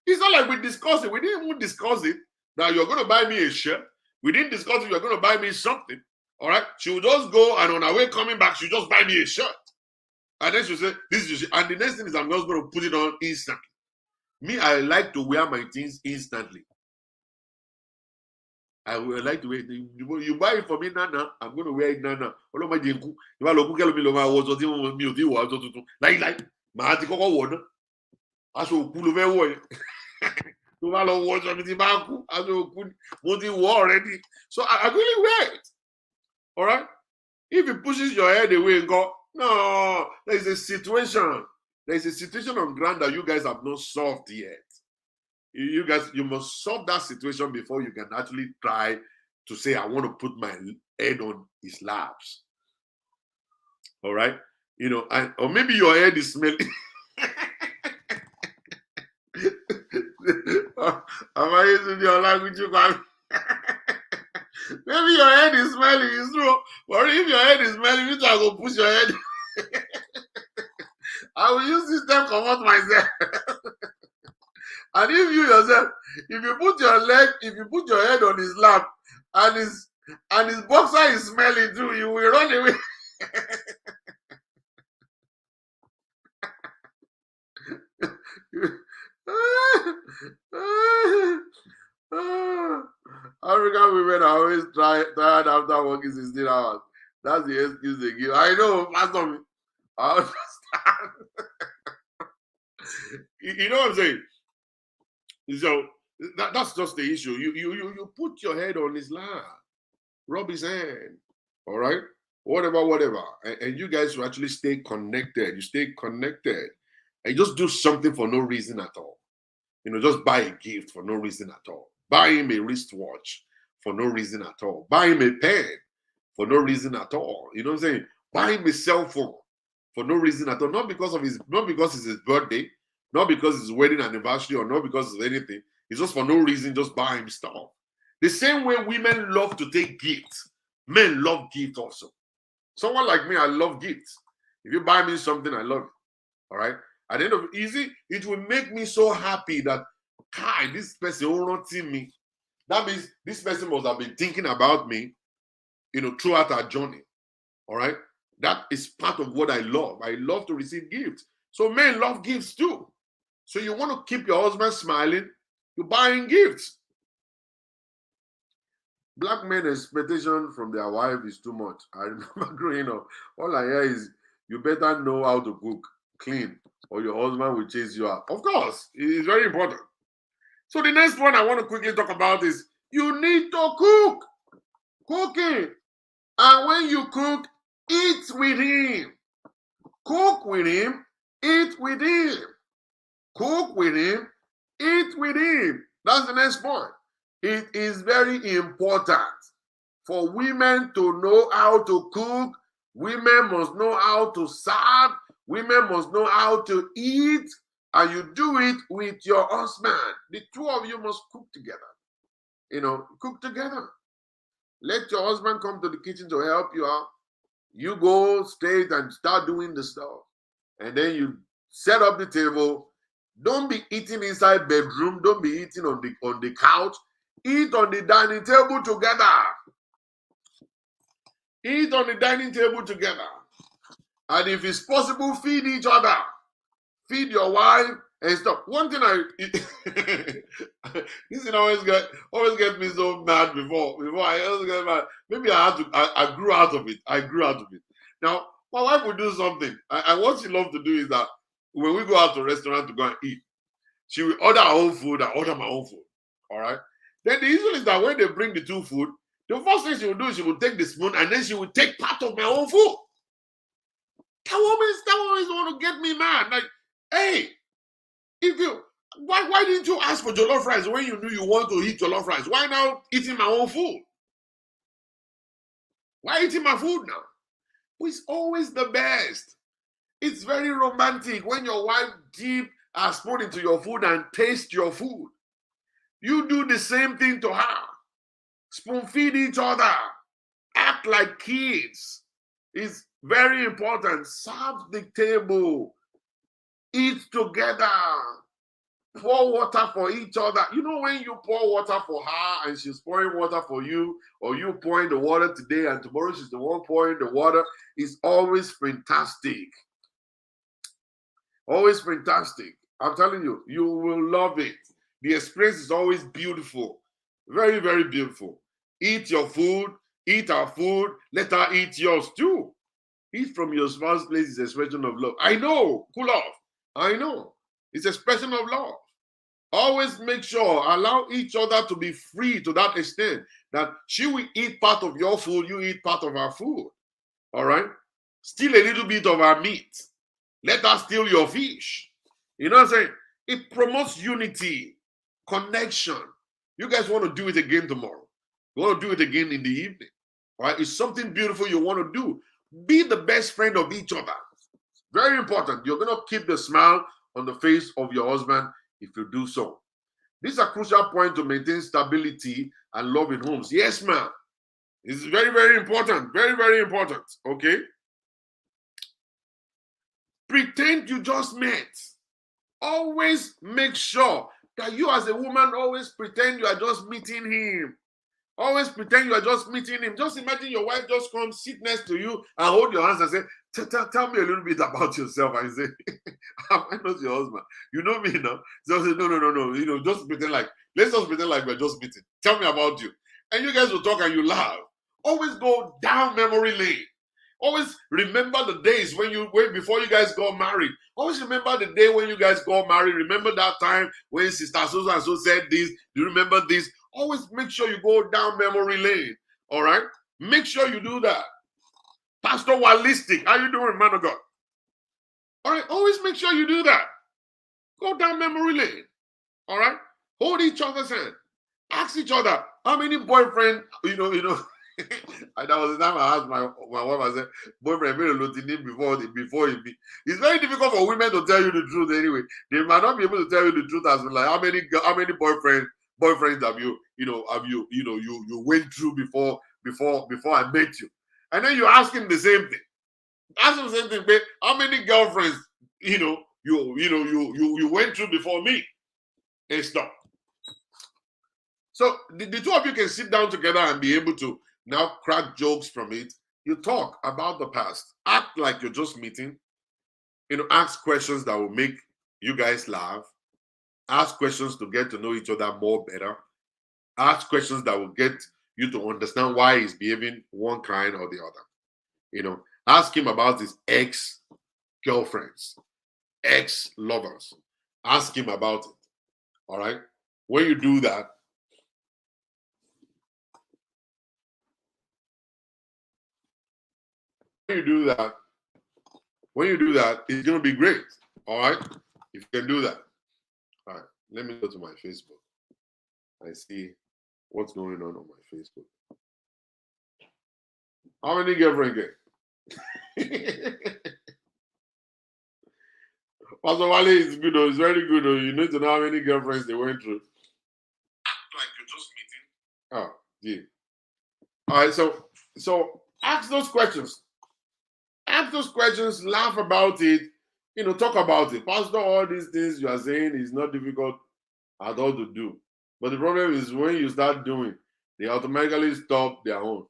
it's not like we discussed it. We didn't even discuss it. Now you're going to buy me a shirt. We didn't discuss it. You're going to buy me something. All right. She'll just go and on her way coming back, she'll just buy me a shirt. And then she'll say, this is your shirt. And the next thing is I'm just going to put it on instantly. Me, I like to wear my things instantly. I would like to wear it. You buy it for me, Nana. I'm going to wear it, Nana. Already. So I really wear it. All right? If it pushes your head away and go, no, there's a situation. There's a situation on ground that you guys have not solved yet. You guys, you must solve that situation before you can actually try to say, I want to put my head on his laps. All right? You know, or maybe your head is smelling. Am I using your language? Maybe your head is smelling, it's true. But if your head is smelling, you try to push your head. I will use this term come out myself. And if you yourself, if you put your head on his lap and his boxer is smelling too, you will run away. African women are always tired after working 16 hours. That's the excuse they give. I know, Pastor me. I understand. You know what I'm saying? So that's just the issue. You put your head on his lap, rub his hand, all right? Whatever. And you guys will actually stay connected. You stay connected. And you just do something for no reason at all. You know, just buy a gift for no reason at all. Buy him a wristwatch for no reason at all. Buy him a pen for no reason at all. You know what I'm saying? Buy him a cell phone for no reason at all. Not because it's his birthday, not because it's his wedding anniversary, or not because it's anything. It's just for no reason, just buy him stuff. The same way women love to take gifts, men love gifts also. Someone like me, I love gifts. If you buy me something, I love it. All right? At the end of it will make me so happy that, hi, this person will not see me. That means this person must have been thinking about me, you know, throughout our journey. All right? That is part of what I love. I love to receive gifts. So men love gifts too. So you want to keep your husband smiling, you're buying gifts. Black men expectation from their wife is too much. I remember growing up, all I hear is, you better know how to cook, clean, or your husband will chase you out. Of course, it is very important. So the next one I want to quickly talk about is, you need to cook. Cooking. And when you cook, Eat with him. Cook with him. Eat with him. Cook with him. Eat with him. That's the next point. It is very important for women to know how to cook. Women must know how to serve. Women must know how to eat. And you do it with your husband. The two of you must cook together. Cook together. Let your husband come to the kitchen to help you out. You go straight and start doing the stuff. And then you set up the table. Don't be eating inside bedroom. Don't be eating on the couch. Eat on the dining table together. Eat on the dining table together. And if it's possible, feed each other. Feed your wife and stuff. One thing this thing always get me so mad before I always get mad. Maybe I grew out of it. Now, my wife will do something. And what she loves to do is that when we go out to a restaurant to go and eat, she will order her own food and order my own food. All right. Then the issue is that when they bring the two food, the first thing she will do is she will take the spoon and then she will take part of my own food. That woman want to get me mad. Like, hey, why didn't you ask for jollof rice when you knew you want to eat jollof rice? Why now eating my own food? Why eating my food now? It's always the best. It's very romantic when your wife dip a spoon into your food and taste your food. You do the same thing to her. Spoon feed each other. Act like kids. It's very important. Serve the table. Eat together. Pour water for each other. You know, when you pour water for her and she's pouring water for you, or you pouring the water today and tomorrow she's the one pouring the water, it's always fantastic. Always fantastic. I'm telling you, you will love it. The experience is always beautiful. Very, very beautiful. Eat your food. Eat our food. Let her eat yours too. Eat from your spouse's place is an expression of love. I know. Cool off. I know. It's an expression of love. Always make sure, allow each other to be free to that extent that she will eat part of your food, you eat part of her food. All right? Steal a little bit of her meat. Let her steal your fish. You know what I'm saying? It promotes unity, connection. You guys want to do it again tomorrow. You want to do it again in the evening. All right? It's something beautiful you want to do. Be the best friend of each other. Very important. You're going to keep the smile on the face of your husband if you do so. These are crucial points to maintain stability and love in homes. Yes, ma'am. It's very, very important. Very, very important. Okay? Pretend you just met. Always make sure that you as a woman always pretend you are just meeting him. Always pretend you are just meeting him. Just imagine your wife just comes, sit next to you, and hold your hands and say, tell me a little bit about yourself. And you say, am I not your husband? You know me now. So say, no. You know, just pretend like, let's just pretend like we're just meeting. Tell me about you. And you guys will talk and you laugh. Always go down memory lane. Always remember the days when before you guys got married. Always remember the day when you guys got married. Remember that time when Sister so and so said this. Do you remember this? Always make sure you go down memory lane. All right? Make sure you do that. Pastor Walistic, how you doing, man of God? All right, always make sure you do that. Go down memory lane. All right? Hold each other's hand. Ask each other, how many boyfriends, you know. And that was the time I asked my wife, I said, boyfriend, before he be. It's very difficult for women to tell you the truth anyway. They might not be able to tell you the truth as well. Like how many boyfriends have you went through before I met you. And then you ask him the same thing. Ask him the same thing, babe. How many girlfriends, you went through before me? And stop. So the two of you can sit down together and be able to now crack jokes from it. You talk about the past. Act like you're just meeting. Ask questions that will make you guys laugh. Ask questions to get to know each other more better. Ask questions that will get you to understand why he's behaving one kind or the other. Ask him about his ex-girlfriends, ex-lovers. Ask him about it. All right? When you do that, when you do that, it's going to be great. All right? If you can do that. All right. Let me go to my Facebook. I see what's going on my Facebook. How many girlfriends get? Pastor Wale is good, though. It's very good, though. You need to know how many girlfriends they went through. Like you're just meeting. Oh, yeah. All right, so ask those questions. Ask those questions, laugh about it, talk about it. Pastor, all these things you are saying is not difficult at all to do. But the problem is when you start doing, they automatically stop their own.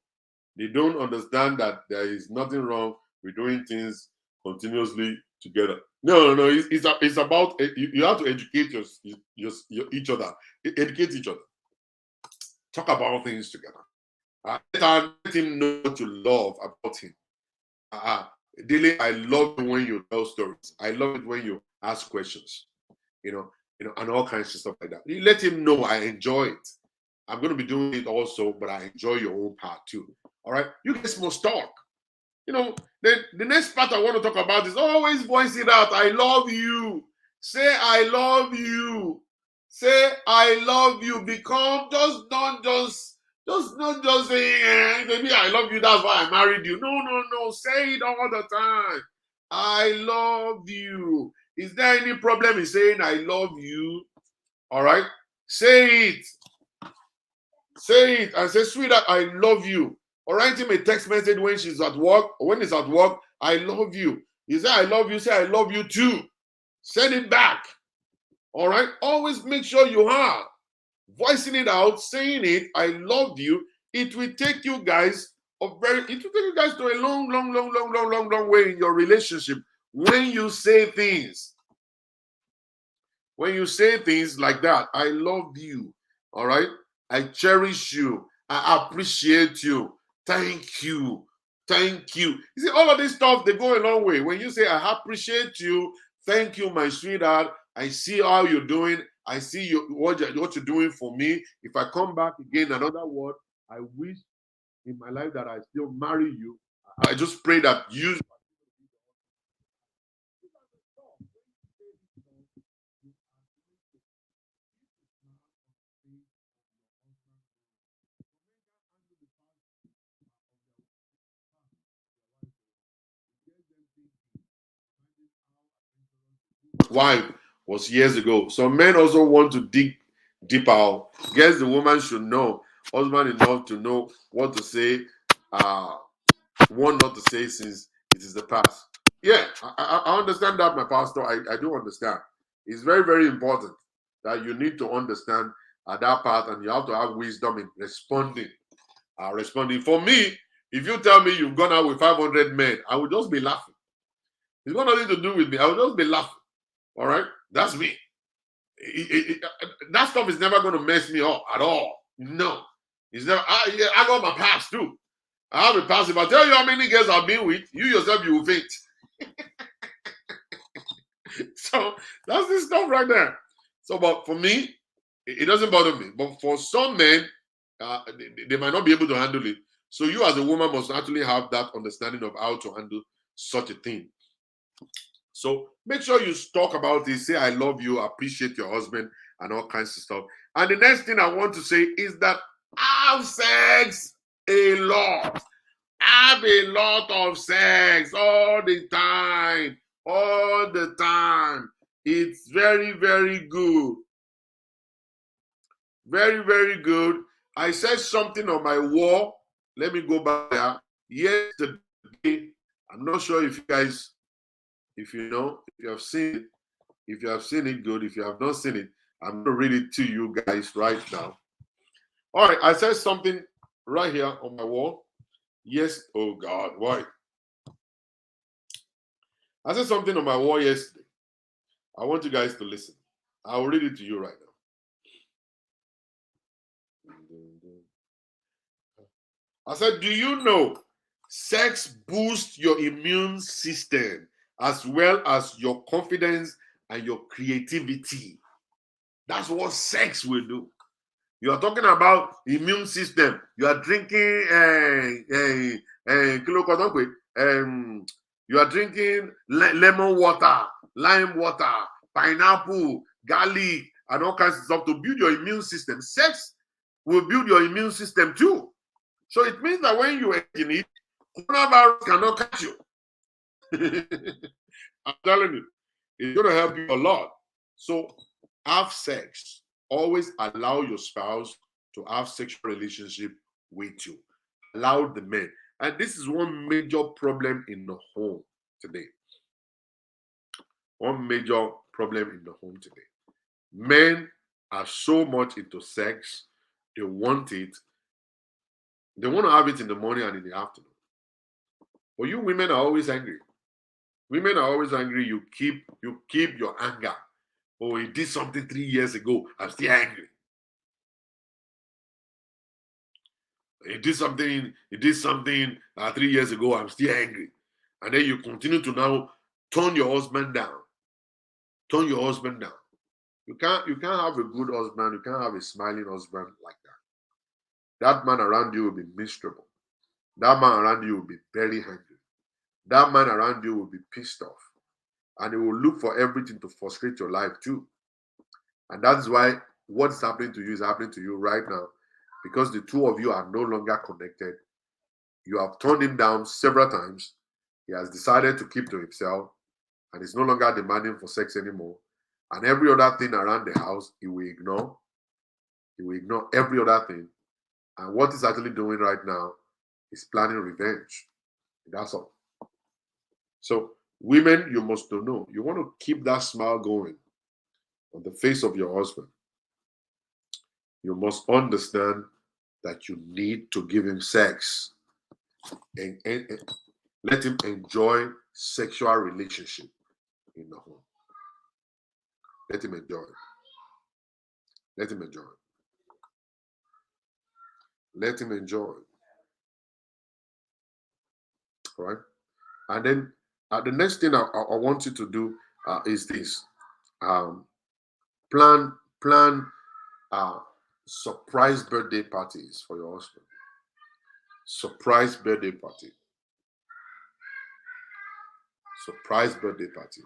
They don't understand that there is nothing wrong with doing things continuously together. No. It's about you have to educate each other. Educate each other. Talk about things together. Let him know what you love about him. Daily, I love it when you tell stories. I love it when you ask questions. And all kinds of stuff like that. You let him know I enjoy it. I'm going to be doing it also, but I enjoy your own part too. All right, you guys must talk. The next part I want to talk about is always voice it out. I love you. Say I love you. Say I love you. Become just not just saying, maybe I love you. That's why I married you. No. Say it all the time. I love you. Is there any problem in saying I love you? All right, say it. Say it and say, sweetheart, I love you. Or write him a text message when she's at work, or when he's at work, I love you. You say, I love you, say, I love you too. Send it back. All right? Always make sure you are voicing it out, saying it, I love you. It will take you guys to a long way in your relationship when you say things. When you say things like that, I love you. All right? I cherish you. I appreciate you. Thank you. Thank you. You see, all of this stuff, they go a long way. When you say, I appreciate you, thank you, my sweetheart. I see how you're doing. I see what you're doing for me. If I come back again, another word, I wish in my life that I still marry you. I just pray that you. Wife was years ago. Some men also want to dig deeper. Guess the woman should know, husband enough to know what to say, what not to say since it is the past. Yeah, I understand that, my pastor. I do understand. It's very, very important that you need to understand that part, and you have to have wisdom in responding. Responding. For me, if you tell me you've gone out with 500 men, I would just be laughing. It's got nothing to do with me. I would just be laughing. All right, that's me. That stuff is never going to mess me up at all. No, it's never. I got my past too. I have a past. If I tell you how many girls I've been with, you yourself you will faint. So that's this stuff right there. So, but for me, it doesn't bother me. But for some men, they might not be able to handle it. So you as a woman must actually have that understanding of how to handle such a thing. So make sure you talk about it. Say, I love you, appreciate your husband, and all kinds of stuff. And the next thing I want to say is that have sex a lot. Have a lot of sex all the time. All the time. It's very, very good. Very, very good. I said something on my wall. Let me go back there. Yesterday, I'm not sure if you guys, if you have seen it. If you have seen it, good. If you have not seen it, I'm going to read it to you guys right now. All right, I said something right here on my wall. Yes, oh God, why? I said something on my wall yesterday. I want you guys to listen. I'll read it to you right now. I said, do you know sex boosts your immune system as well as your confidence and your creativity? That's what sex will do. You are talking about immune system. You are drinking You are drinking lemon water, lime water, pineapple, garlic, and all kinds of stuff to build your immune system. Sex will build your immune system too. So it means that when you are in it, coronavirus cannot catch you. I'm telling you, it's going to help you a lot. So have sex. Always allow your spouse to have sexual relationship with you. Allow the men. And this is one major problem in the home today. One major problem in the home today. Men are so much into sex, they want it. They want to have it in the morning and in the afternoon. But you women are always angry. Women are always angry. You keep your anger. Oh, he did something 3 years ago. I'm still angry. He did something 3 years ago. I'm still angry. And then you continue to now turn your husband down. Turn your husband down. You can't have a good husband. You can't have a smiling husband like that. That man around you will be miserable. That man around you will be very angry. That man around you will be pissed off. And he will look for everything to frustrate your life too. And that's why what's happening to you is happening to you right now. Because the two of you are no longer connected. You have turned him down several times. He has decided to keep to himself. And he's no longer demanding for sex anymore. And every other thing around the house, he will ignore. He will ignore every other thing. And what he's actually doing right now is planning revenge. That's all. So, women, you must know. You want to keep that smile going on the face of your husband. You must understand that you need to give him sex and let him enjoy sexual relationship in the home. Let him enjoy it. Let him enjoy it. Let him enjoy it. All right? And then the next thing I want you to do is this. Plan surprise birthday parties for your husband. Surprise birthday party. Surprise birthday party.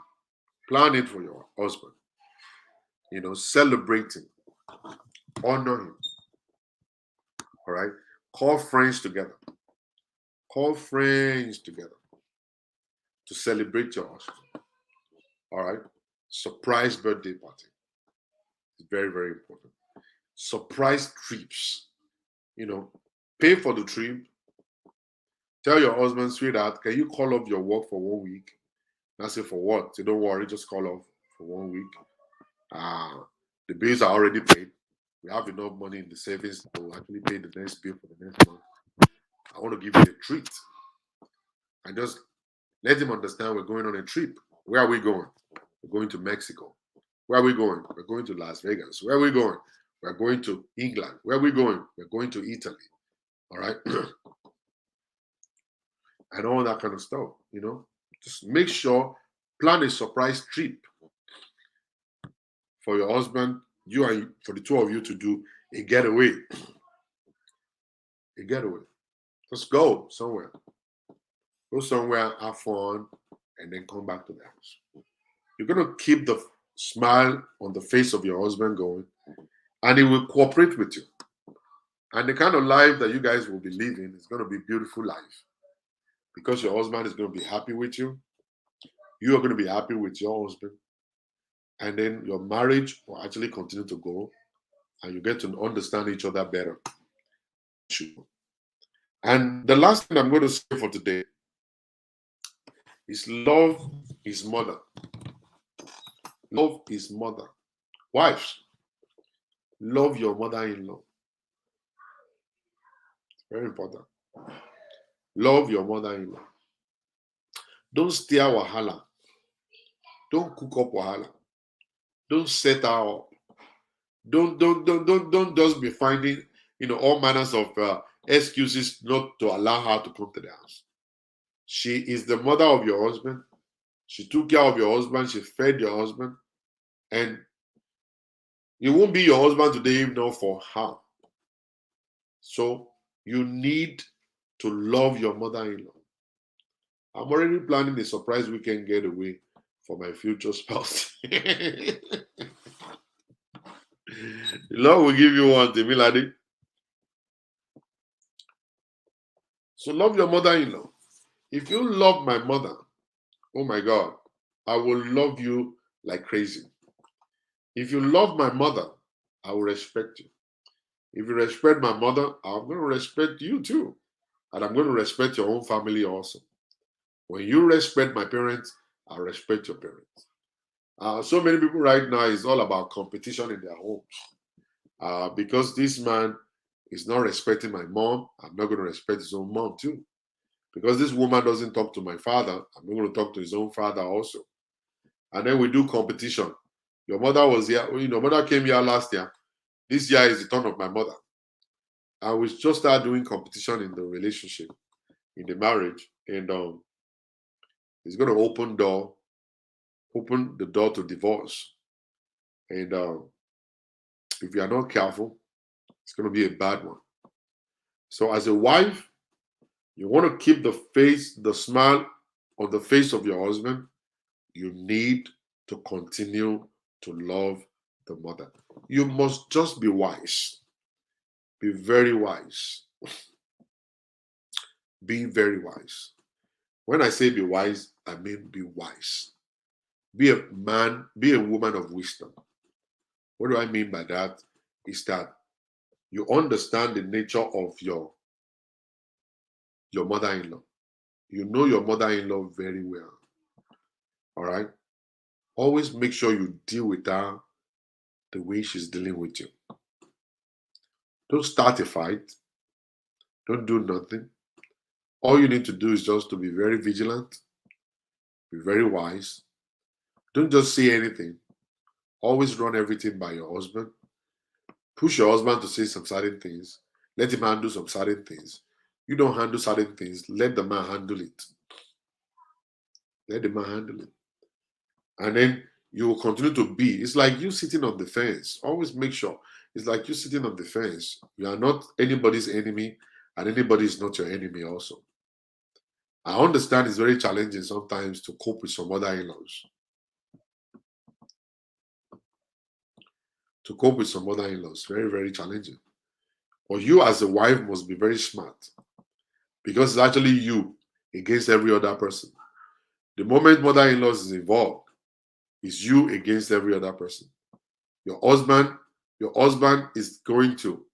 Plan it for your husband. Celebrating. Honor him. All right? Call friends together. Call friends together to celebrate your husband. All right? Surprise birthday party. It's very, very important. Surprise trips. Pay for the trip. Tell your husband, sweetheart, can you call off your work for 1 week? And I say, for what? Say, don't worry, just call off for 1 week. The bills are already paid. We have enough money in the savings to actually pay the next bill for the next month. I want to give you a treat. And just let him understand we're going on a trip. Where are we going? We're going to Mexico. Where are we going? We're going to Las Vegas. Where are we going? We're going to England. Where are we going? We're going to Italy. All right? And all that kind of stuff, Just make sure, plan a surprise trip for your husband, you and for the two of you to do a getaway. A getaway. Just go somewhere. Go somewhere, have fun, and then come back to the house. You're going to keep the smile on the face of your husband going, and he will cooperate with you. And the kind of life that you guys will be living is going to be a beautiful life. Because your husband is going to be happy with you. You are going to be happy with your husband. And then your marriage will actually continue to go. And you get to understand each other better. And the last thing I'm going to say for today is love his mother. Love his mother. Wives, love your mother-in-law. Very important. Love your mother-in-law. Don't stir wahala. Don't cook up wahala. Don't set her up. Don't just be finding all manners of excuses not to allow her to come to the house. She is the mother of your husband. She took care of your husband. She fed your husband. And it won't be your husband today if not for her. So you need to love your mother-in-law. I'm already planning a surprise weekend getaway for my future spouse. The Lord will give you one, Temilade. So love your mother-in-law. If you love my mother, oh my God, I will love you like crazy. If you love my mother, I will respect you. If you respect my mother, I'm going to respect you too. And I'm going to respect your own family also. When you respect my parents, I respect your parents. So many people right now is all about competition in their homes. Because this man is not respecting my mom, I'm not going to respect his own mom too. Because this woman doesn't talk to my father, I'm not going to talk to his own father also. And then we do competition. Your mother was here, your mother came here last year. This year is the turn of my mother. And we just start doing competition in the relationship, in the marriage. And it's going to open the door to divorce. And if you are not careful, it's going to be a bad one. So as a wife, you want to keep the smile on the face of your husband. You need to continue to love the mother. You must just be wise. Be very wise. Be very wise. When I say be wise, I mean be wise. Be a man, be a woman of wisdom. What do I mean by that? Is that you understand the nature of your mother-in-law. You know your mother-in-law very well. All right? Always make sure you deal with her the way she's dealing with you. Don't start a fight. Don't do nothing. All you need to do is just to be very vigilant, be very wise. Don't just say anything. Always run everything by your husband. Push your husband to say some certain things. Let him handle some certain things. You don't handle certain things. Let the man handle it. Let the man handle it. And then you will continue to be. It's like you sitting on the fence. Always make sure. It's like you sitting on the fence. You are not anybody's enemy, and anybody is not your enemy also. I understand it's very challenging sometimes to cope with some mother-in-laws. To cope with some mother-in-laws, very, very challenging. But you as a wife must be very smart, because it's actually you against every other person. The moment mother-in-laws is involved, it's you against every other person. Your husband is going to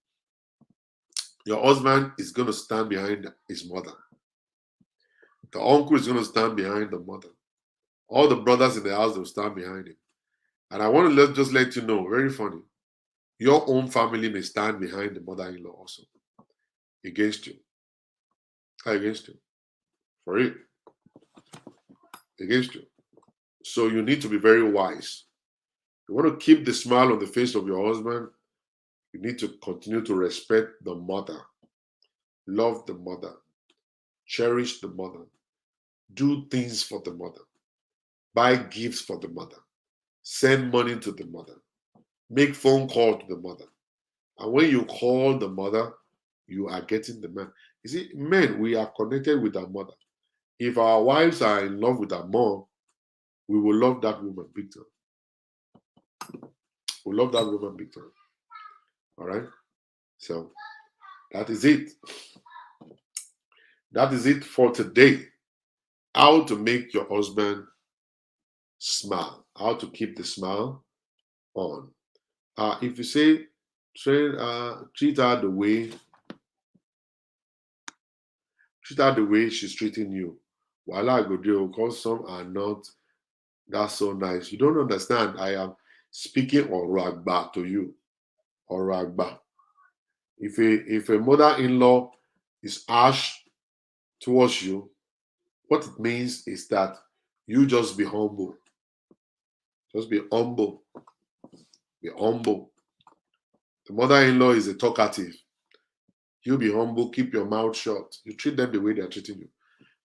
stand behind his mother. The uncle is going to stand behind the mother. All the brothers in the house will stand behind him. And I want to just let you know, very funny, your own family may stand behind the mother-in-law also. Against you. Against you. For it. Against you. So you need to be very wise. You want to keep the smile on the face of your husband. You need to continue to respect the mother. Love the mother. Cherish the mother. Do things for the mother. Buy gifts for the mother. Send money to the mother. Make phone call to the mother. And when you call the mother, you are getting the man. You see, men, we are connected with our mother. If our wives are in love with our mom, we will love that woman big time. We love that woman big time. All right? So, that is it. That is it for today. How to make your husband smile. How to keep the smile on. If you say, treat her the way she's treating you. While I go there, because some are not that so nice. You don't understand. I am speaking Oragba to you. Oragba. If a mother-in-law is harsh towards you, what it means is that you just be humble. Just be humble. Be humble. The mother-in-law is a talkative. You be humble, keep your mouth shut. You treat them the way they're treating you.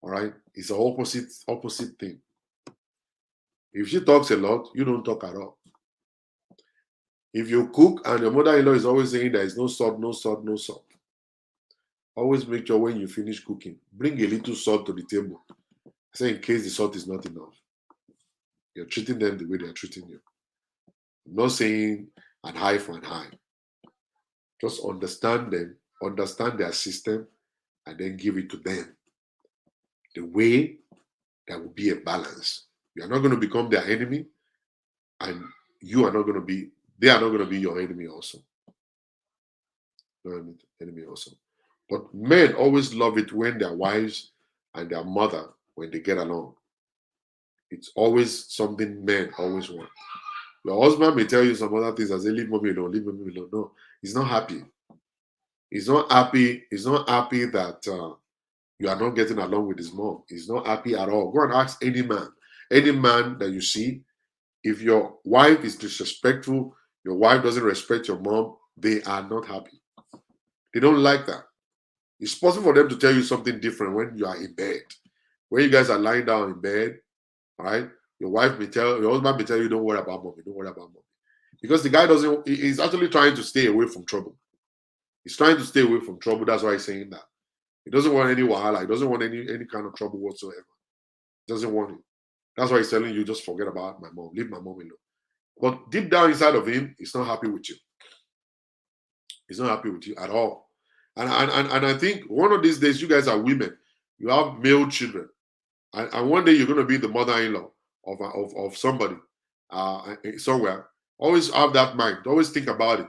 All right? It's an opposite thing. If she talks a lot, you don't talk at all. If you cook and your mother-in-law is always saying there is no salt, no salt, no salt, always make sure when you finish cooking, bring a little salt to the table. Say in case the salt is not enough. You're treating them the way they're treating you. I'm not saying an high for an high. Just understand them, understand their system, and then give it to them. The way there will be a balance. You are not going to become their enemy, and you are not going to be, they are not going to be your enemy also. No enemy also. But men always love it when their wives and their mother, when they get along. It's always something men always want. Your husband may tell you some other things and say, leave mommy alone, leave mommy alone. No, he's not happy. He's not happy. He's not happy that you are not getting along with his mom. He's not happy at all. Go and ask any man that you see. If your wife is disrespectful, your wife doesn't respect your mom, they are not happy. They don't like that. It's possible for them to tell you something different when you are in bed. When you guys are lying down in bed, all right, your husband may tell you, don't worry about mommy, don't worry about mommy. Because the guy he's actually trying to stay away from trouble. He's trying to stay away from trouble. That's why he's saying that. He doesn't want any wahala. He doesn't want any kind of trouble whatsoever. He doesn't want it. That's why he's telling you, just forget about my mom. Leave my mom alone. But deep down inside of him, he's not happy with you. He's not happy with you at all. And I think one of these days, you guys are women. You have male children. And one day you're going to be the mother-in-law of somebody somewhere. Always have that mind. Always think about it.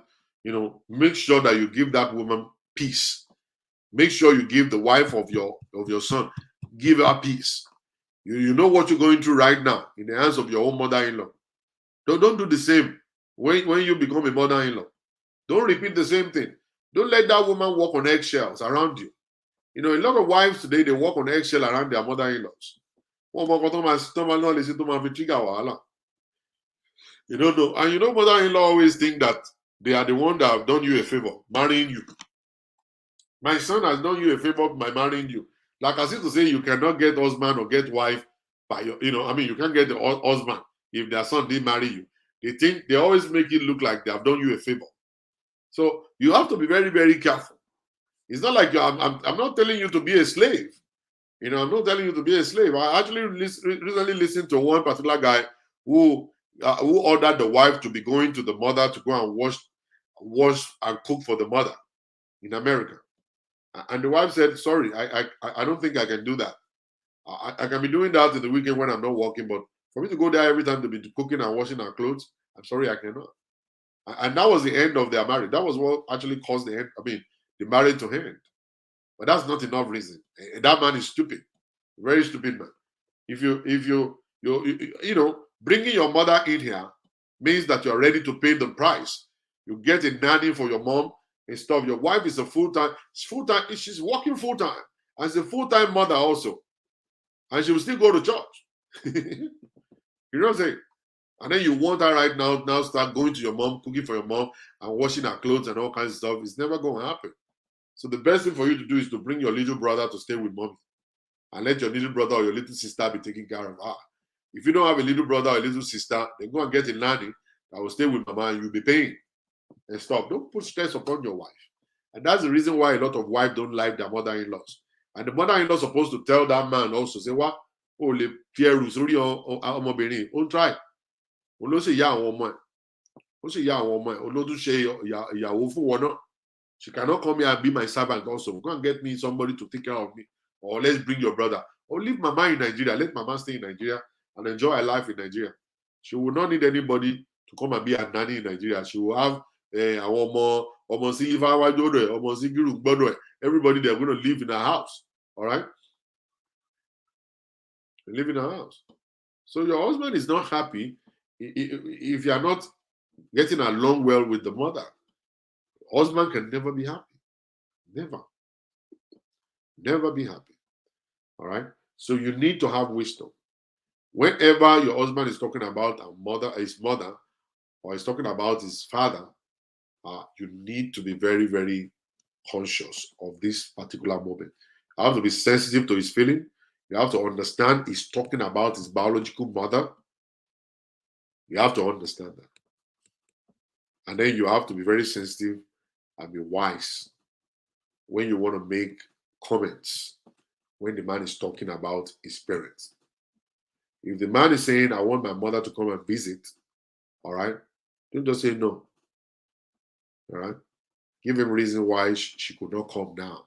Make sure that you give that woman peace. Make sure you give the wife of your son, give her peace. You know what you're going through right now in the hands of your own mother-in-law. Don't do the same when you become a mother-in-law. Don't repeat the same thing. Don't let that woman walk on eggshells around you. A lot of wives today, they walk on eggshells around their mother-in-laws. You don't know. And mother-in-law always think that they are the one that have done you a favor, marrying you. My son has done you a favor by marrying you. Like I used to say, you cannot get husband or get wife by you can't get the husband if their son didn't marry you. They always make it look like they have done you a favor. So you have to be very, very careful. It's not like I'm not telling you to be a slave. I'm not telling you to be a slave. I actually recently listened to one particular guy who ordered the wife to be going to the mother to go and wash and cook for the mother in America. And the wife said, sorry, I don't think I can do that. I can be doing that in the weekend when I'm not working, but for me to go there every time to be cooking and washing our clothes, I'm sorry, I cannot. And that was the end of their marriage. That was what actually caused the marriage to end. But that's not enough reason. That man is stupid, very stupid man. If you bringing your mother in here means that you're ready to pay the price. You get a nanny for your mom and stuff. Your wife is a full-time. She's working full-time. And she's a full-time mother also. And she will still go to church. You know what I'm saying? And then you want her right now start going to your mom, cooking for your mom, and washing her clothes and all kinds of stuff. It's never going to happen. So the best thing for you to do is to bring your little brother to stay with mommy. And let your little brother or your little sister be taking care of her. If you don't have a little brother or a little sister, then go and get a nanny that will stay with mama and you'll be paying. And stop. Don't put stress upon your wife. And that's the reason why a lot of wives don't like their mother-in-laws. And the mother-in-law is supposed to tell that man also, say, what? Oh, le Pierre Rousseau, don't try. Ó sì yá àwọn ọmọ ẹ̀. Ó sì yá àwọn ọmọ ẹ̀. Olódún ṣe ìyàwó fún wọn náà. She cannot come here and be my servant also. Go and get me somebody to take care of me. Or let's bring your brother. Or leave mama in Nigeria. Let mama stay in Nigeria and enjoy her life in Nigeria. She will not need anybody to come and be a nanny in Nigeria. She will have ọmọ sí Ifáwájú rẹ̀, ọmọ sí Gírù gbọ́dọ̀ ẹ̀. Everybody, they're going to live in her house. All right? They live in her house. So your husband is not happy if you are not getting along well with the mother. Husband can never be happy. Never. Never be happy. All right? So you need to have wisdom. Whenever your husband is talking about his mother, or is talking about his father, you need to be very, very conscious of this particular moment. You have to be sensitive to his feeling. You have to understand he's talking about his biological mother. You have to understand that. And then you have to be very sensitive and be wise when you want to make comments when the man is talking about his parents. If the man is saying, I want my mother to come and visit, all right, don't just say no. All right. Give him reason why she could not come now.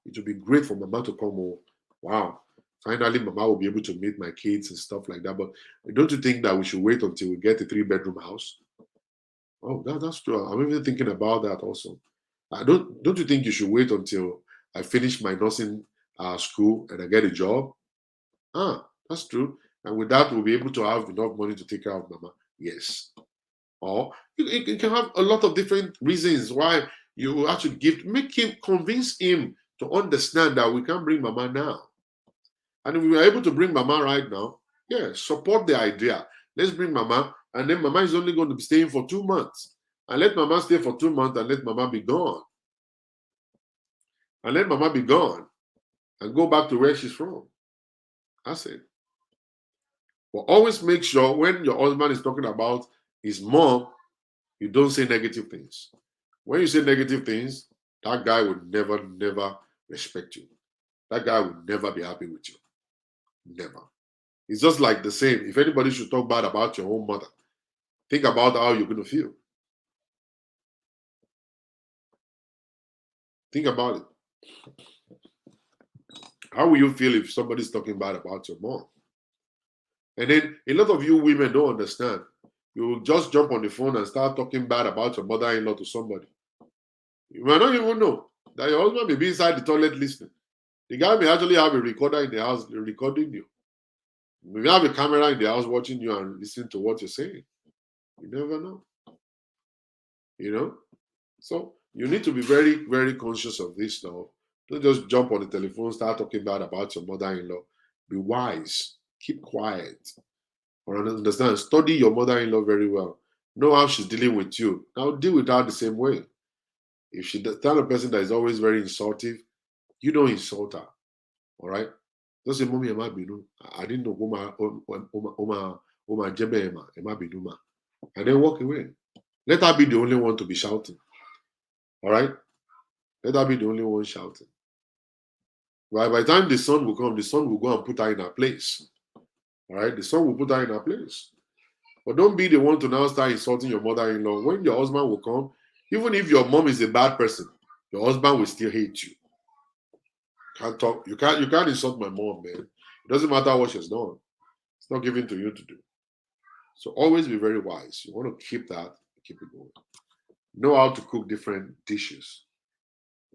It would be great for mama to come home. Wow. Finally, mama will be able to meet my kids and stuff like that. But don't you think that we should wait until we get a 3-bedroom house? Oh, that's true. I'm even thinking about that also. Don't you think you should wait until I finish my nursing school and I get a job? That's true. And with that, we'll be able to have enough money to take care of mama. Yes. Or you can have a lot of different reasons why you actually convince him to understand that we can bring mama now. And if we are able to bring mama right now, yeah, support the idea. Let's bring mama, and then mama is only going to be staying for 2 months. And let mama stay for 2 months and let mama be gone. And let mama be gone and go back to where she's from. That's it. But always make sure when your husband is talking about his mom, you don't say negative things. When you say negative things, that guy would never respect you. That guy would never be happy with you. Never. It's just like the same. If anybody should talk bad about your own mother, think about how you're going to feel. Think about it. How will you feel if somebody's talking bad about your mom? And then a lot of you women don't understand. You will just jump on the phone and start talking bad about your mother-in-law to somebody. You might not even know that your husband may be inside the toilet listening. The guy may actually have a recorder in the house recording you. You may have a camera in the house watching you and listening to what you're saying. You never know. You know? So you need to be very conscious of this stuff. Don't just jump on the telephone, start talking bad about your mother-in-law. Be wise. Keep quiet. Or understand, study your mother-in-law very well. Know how she's dealing with you. Now deal with her the same way. If she's the kind of person that is always very insultive, you don't insult her. All right? Just say, Mommy, Emma Binu. I didn't know Oma Jebe Emma Binu ma. And then walk away. Let her be the only one to be shouting. All right? Let her be the only one shouting. Right? By the time the sun will come, the sun will go and put her in her place. All right? The sun will put her in her place. But don't be the one to now start insulting your mother-in-law. When your husband will come, even if your mom is a bad person, your husband will still hate you. Can't talk. You can't insult my mom, man. It doesn't matter what she's done. It's not given to you to do. So always be very wise. You want to keep that, keep it going. Know how to cook different dishes.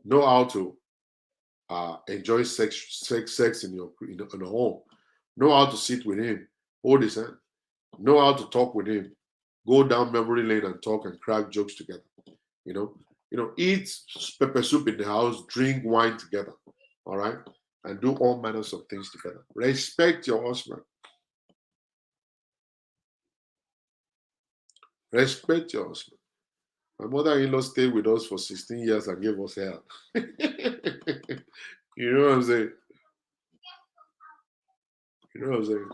Know how to enjoy sex in your home. Know how to sit with him, hold his hand. Know how to talk with him. Go down memory lane and talk and crack jokes together. Eat pepper soup in the house, drink wine together. All right, and do all manners of things together. Respect your husband. Respect your husband. My mother-in-law stayed with us for 16 years and gave us hell. You know what I'm saying? You know what I'm saying?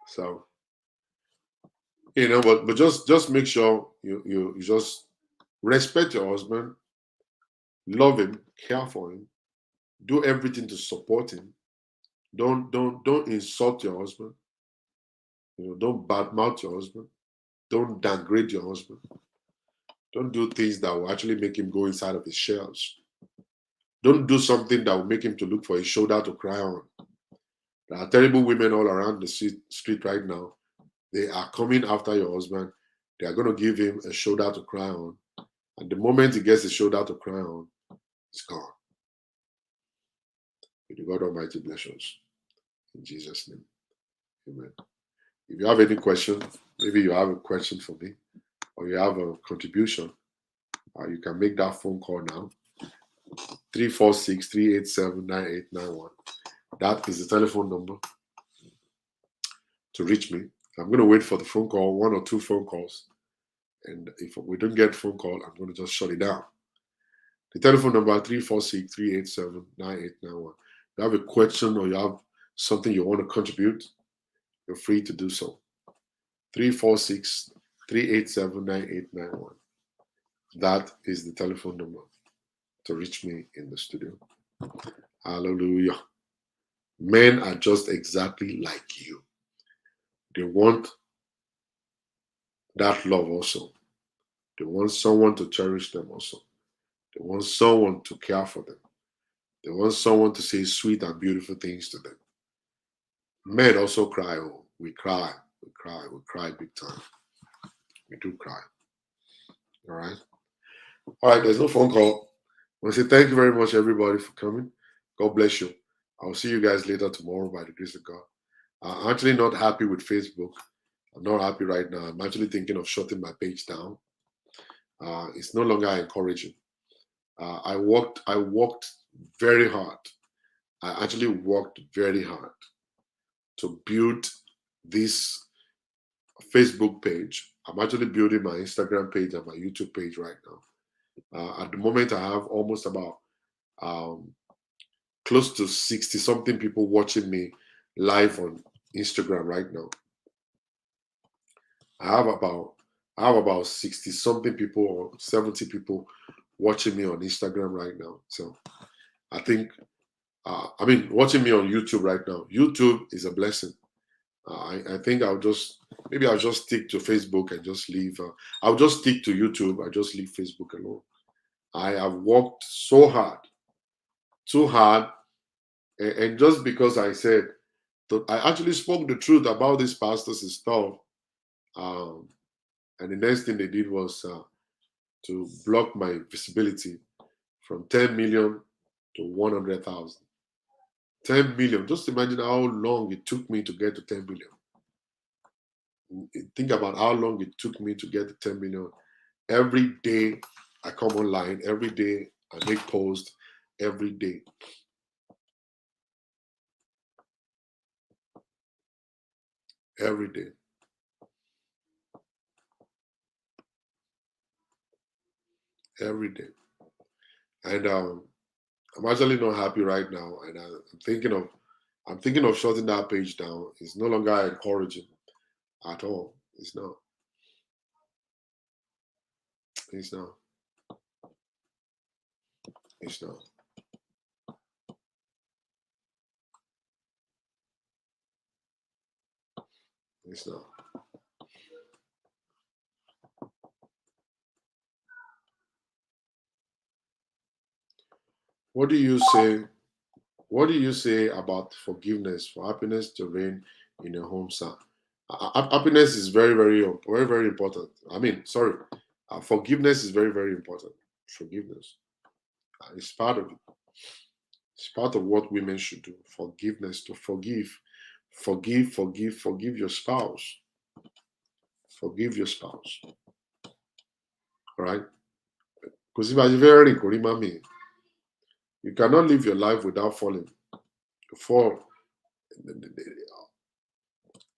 So, but just make sure you just respect your husband, love him, care for him, do everything to support him. Don't insult your husband. Don't badmouth your husband. Don't downgrade your husband. Don't do things that will actually make him go inside of his shells. Don't do something that will make him to look for a shoulder to cry on. There are terrible women all around the street right now. They are coming after your husband. They are going to give him a shoulder to cry on. And the moment he gets a shoulder to cry on, it's gone. May the God Almighty bless us. In Jesus' name. Amen. If you have any question, maybe you have a question for me, or you have a contribution, you can make that phone call now. 346-387-9891. That is the telephone number to reach me. I'm going to wait for the phone call, 1 or 2 phone calls. And if we don't get a phone call, I'm going to just shut it down. The telephone number 346-387-9891. If you have a question or you have something you want to contribute, you're free to do so. 346-387-9891. That is the telephone number. to reach me in the studio. Hallelujah. Men are just exactly like you. They want that love also. They want someone to cherish them also. They want someone to care for them. They want someone to say sweet and beautiful things to them. Men also cry. Oh, we cry. We cry. We cry big time. We do cry. All right. All right. There's no phone call. I want to say thank you very much, everybody, for coming. God bless you. I'll see you guys later tomorrow by the grace of God. I'm actually not happy with Facebook. I'm not happy right now. I'm actually thinking of shutting my page down. It's no longer encouraging. I worked very hard. I actually worked very hard to build this Facebook page. I'm actually building my Instagram page and my YouTube page right now. At the moment, I have almost about um, close to 60 something people watching me live on Instagram right now. I have about I have about 60 something people or 70 people watching me on Instagram right now. So I think I mean watching me on YouTube right now. YouTube is a blessing. I think I'll just stick to Facebook and just leave. I'll just stick to YouTube. I just leave Facebook alone. I have worked so hard, too hard, and just because I said that I actually spoke the truth about these pastors and stuff, um, and the next thing they did was to block my visibility from 10 million to 100,000. 10 million. Just imagine how long it took me to get to 10 million. Think about how long it took me to get to 10 million. Every day I come online, every day I make posts, every day. Every day. Every day. And I'm actually not happy right now. And I'm thinking of shutting that page down. It's no longer encouraging at all. It's not. It's not. It's not. It's not. What do you say? What do you say about forgiveness for happiness to reign in your home, sir? Happiness is very, very, very important. I mean, sorry, forgiveness is very, very important. Forgiveness is part of it. It's part of what women should do. Forgiveness, to forgive, forgive your spouse. Forgive your spouse. All right? Because if I very me, you cannot live your life without falling. You fall.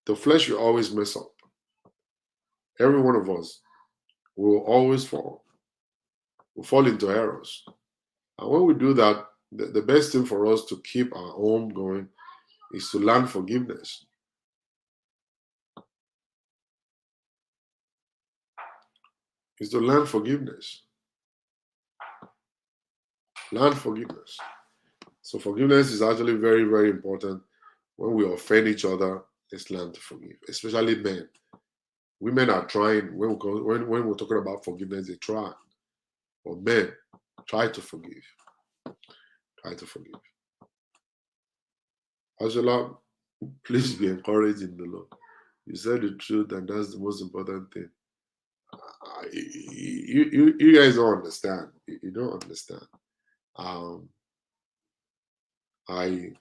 The flesh will always mess up. Every one of us will always fall. We'll fall into errors. And when we do that, the best thing for us to keep our home going is to learn forgiveness. Is to learn forgiveness. Learn forgiveness. So forgiveness is actually very, very important. When we offend each other, let's learn to forgive, especially men. Women are trying, when we're talking about forgiveness, they try. But men, try to forgive. Try to forgive. Angela, please be encouraged in the Lord. You said the truth, and that's the most important thing. You guys don't understand. You don't understand. Um, I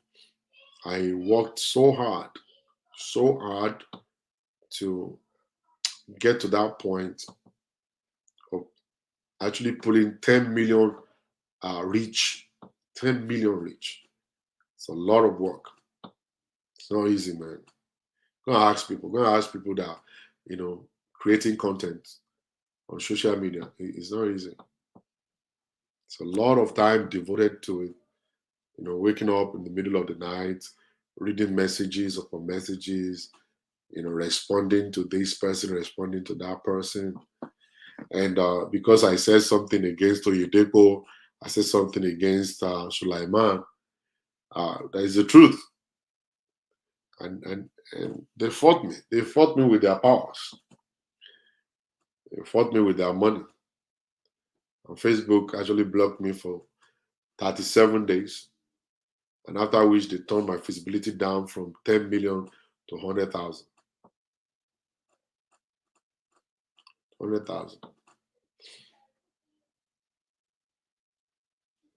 I worked so hard to get to that point of actually putting 10 million reach, 10 million reach. It's a lot of work. It's not easy, man. Gonna ask people that, you know, creating content on social media. It's not easy. It's a lot of time devoted to it. You know, waking up in the middle of the night, reading messages upon messages, you know, responding to this person, responding to that person. And because I said something against Oyedepo, I said something against Sulaiman. That is the truth. And they fought me. They fought me with their powers. They fought me with their money. And Facebook actually blocked me for 37 days. And after which they turned my visibility down from 10 million to 100,000. 100,000.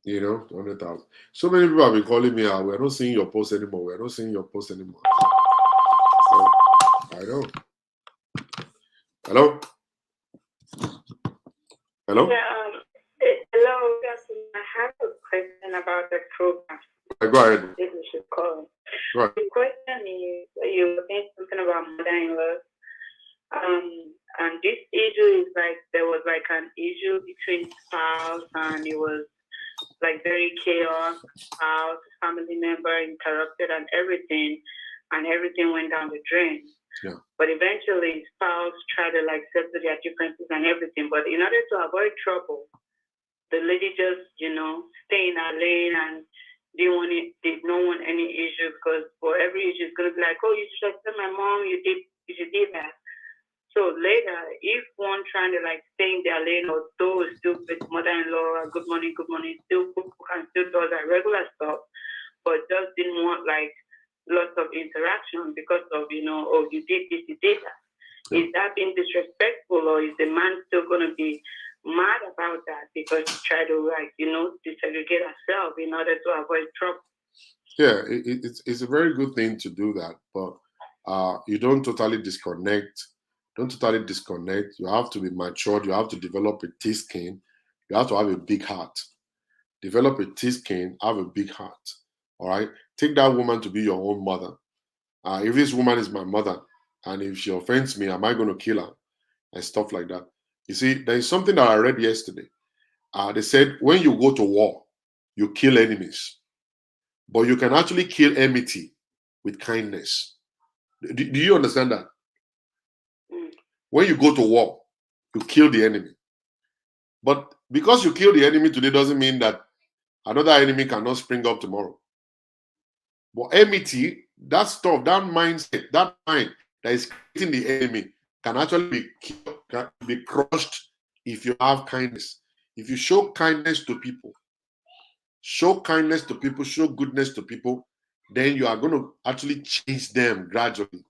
You know, 100,000. So many people have been calling me out. We're not seeing your post anymore. We're not seeing your post anymore. So, I know. Hello? Hello? Yeah, hello, Justin. I have a question about the program. Go ahead. If we should call. Go ahead. The question is, you were saying something about mother-in-law. And this issue is like, there was like an issue between spouse, and it was like very chaos. Spouse, family member interrupted, and everything went down the drain. Yeah. But eventually, spouse tried to like settle their differences and everything. But in order to avoid trouble, the lady just, stay in her lane and did not want any issue, because for every issue, it's going to be like, oh, you should tell my mom you did that. So later, if one trying to like stay in their lane, or those still with mother-in-law, good morning, still cook and still does that regular stuff, but just didn't want like lots of interaction because of, oh, you did this, you did that. Yeah. Is that being disrespectful, or is the man still going to be mad about that because he tried to like, desegregate herself in order to avoid trouble? Yeah, it's a very good thing to do that, but you don't totally disconnect. Don't totally disconnect. You have to be matured. You have to develop a thick skin. You have to have a big heart. Develop a thick skin. Have a big heart. All right. Take that woman to be your own mother. If this woman is my mother, and if she offends me, am I going to kill her? And stuff like that. You see, there is something that I read yesterday. They said when you go to war, you kill enemies, but you can actually kill enmity with kindness. Do you understand that? When you go to war, you kill the enemy. But because you kill the enemy today doesn't mean that another enemy cannot spring up tomorrow. But enmity, that stuff, that mindset, that mind that is creating the enemy can actually be crushed if you have kindness. If you show kindness to people, show goodness to people, then you are going to actually change them gradually.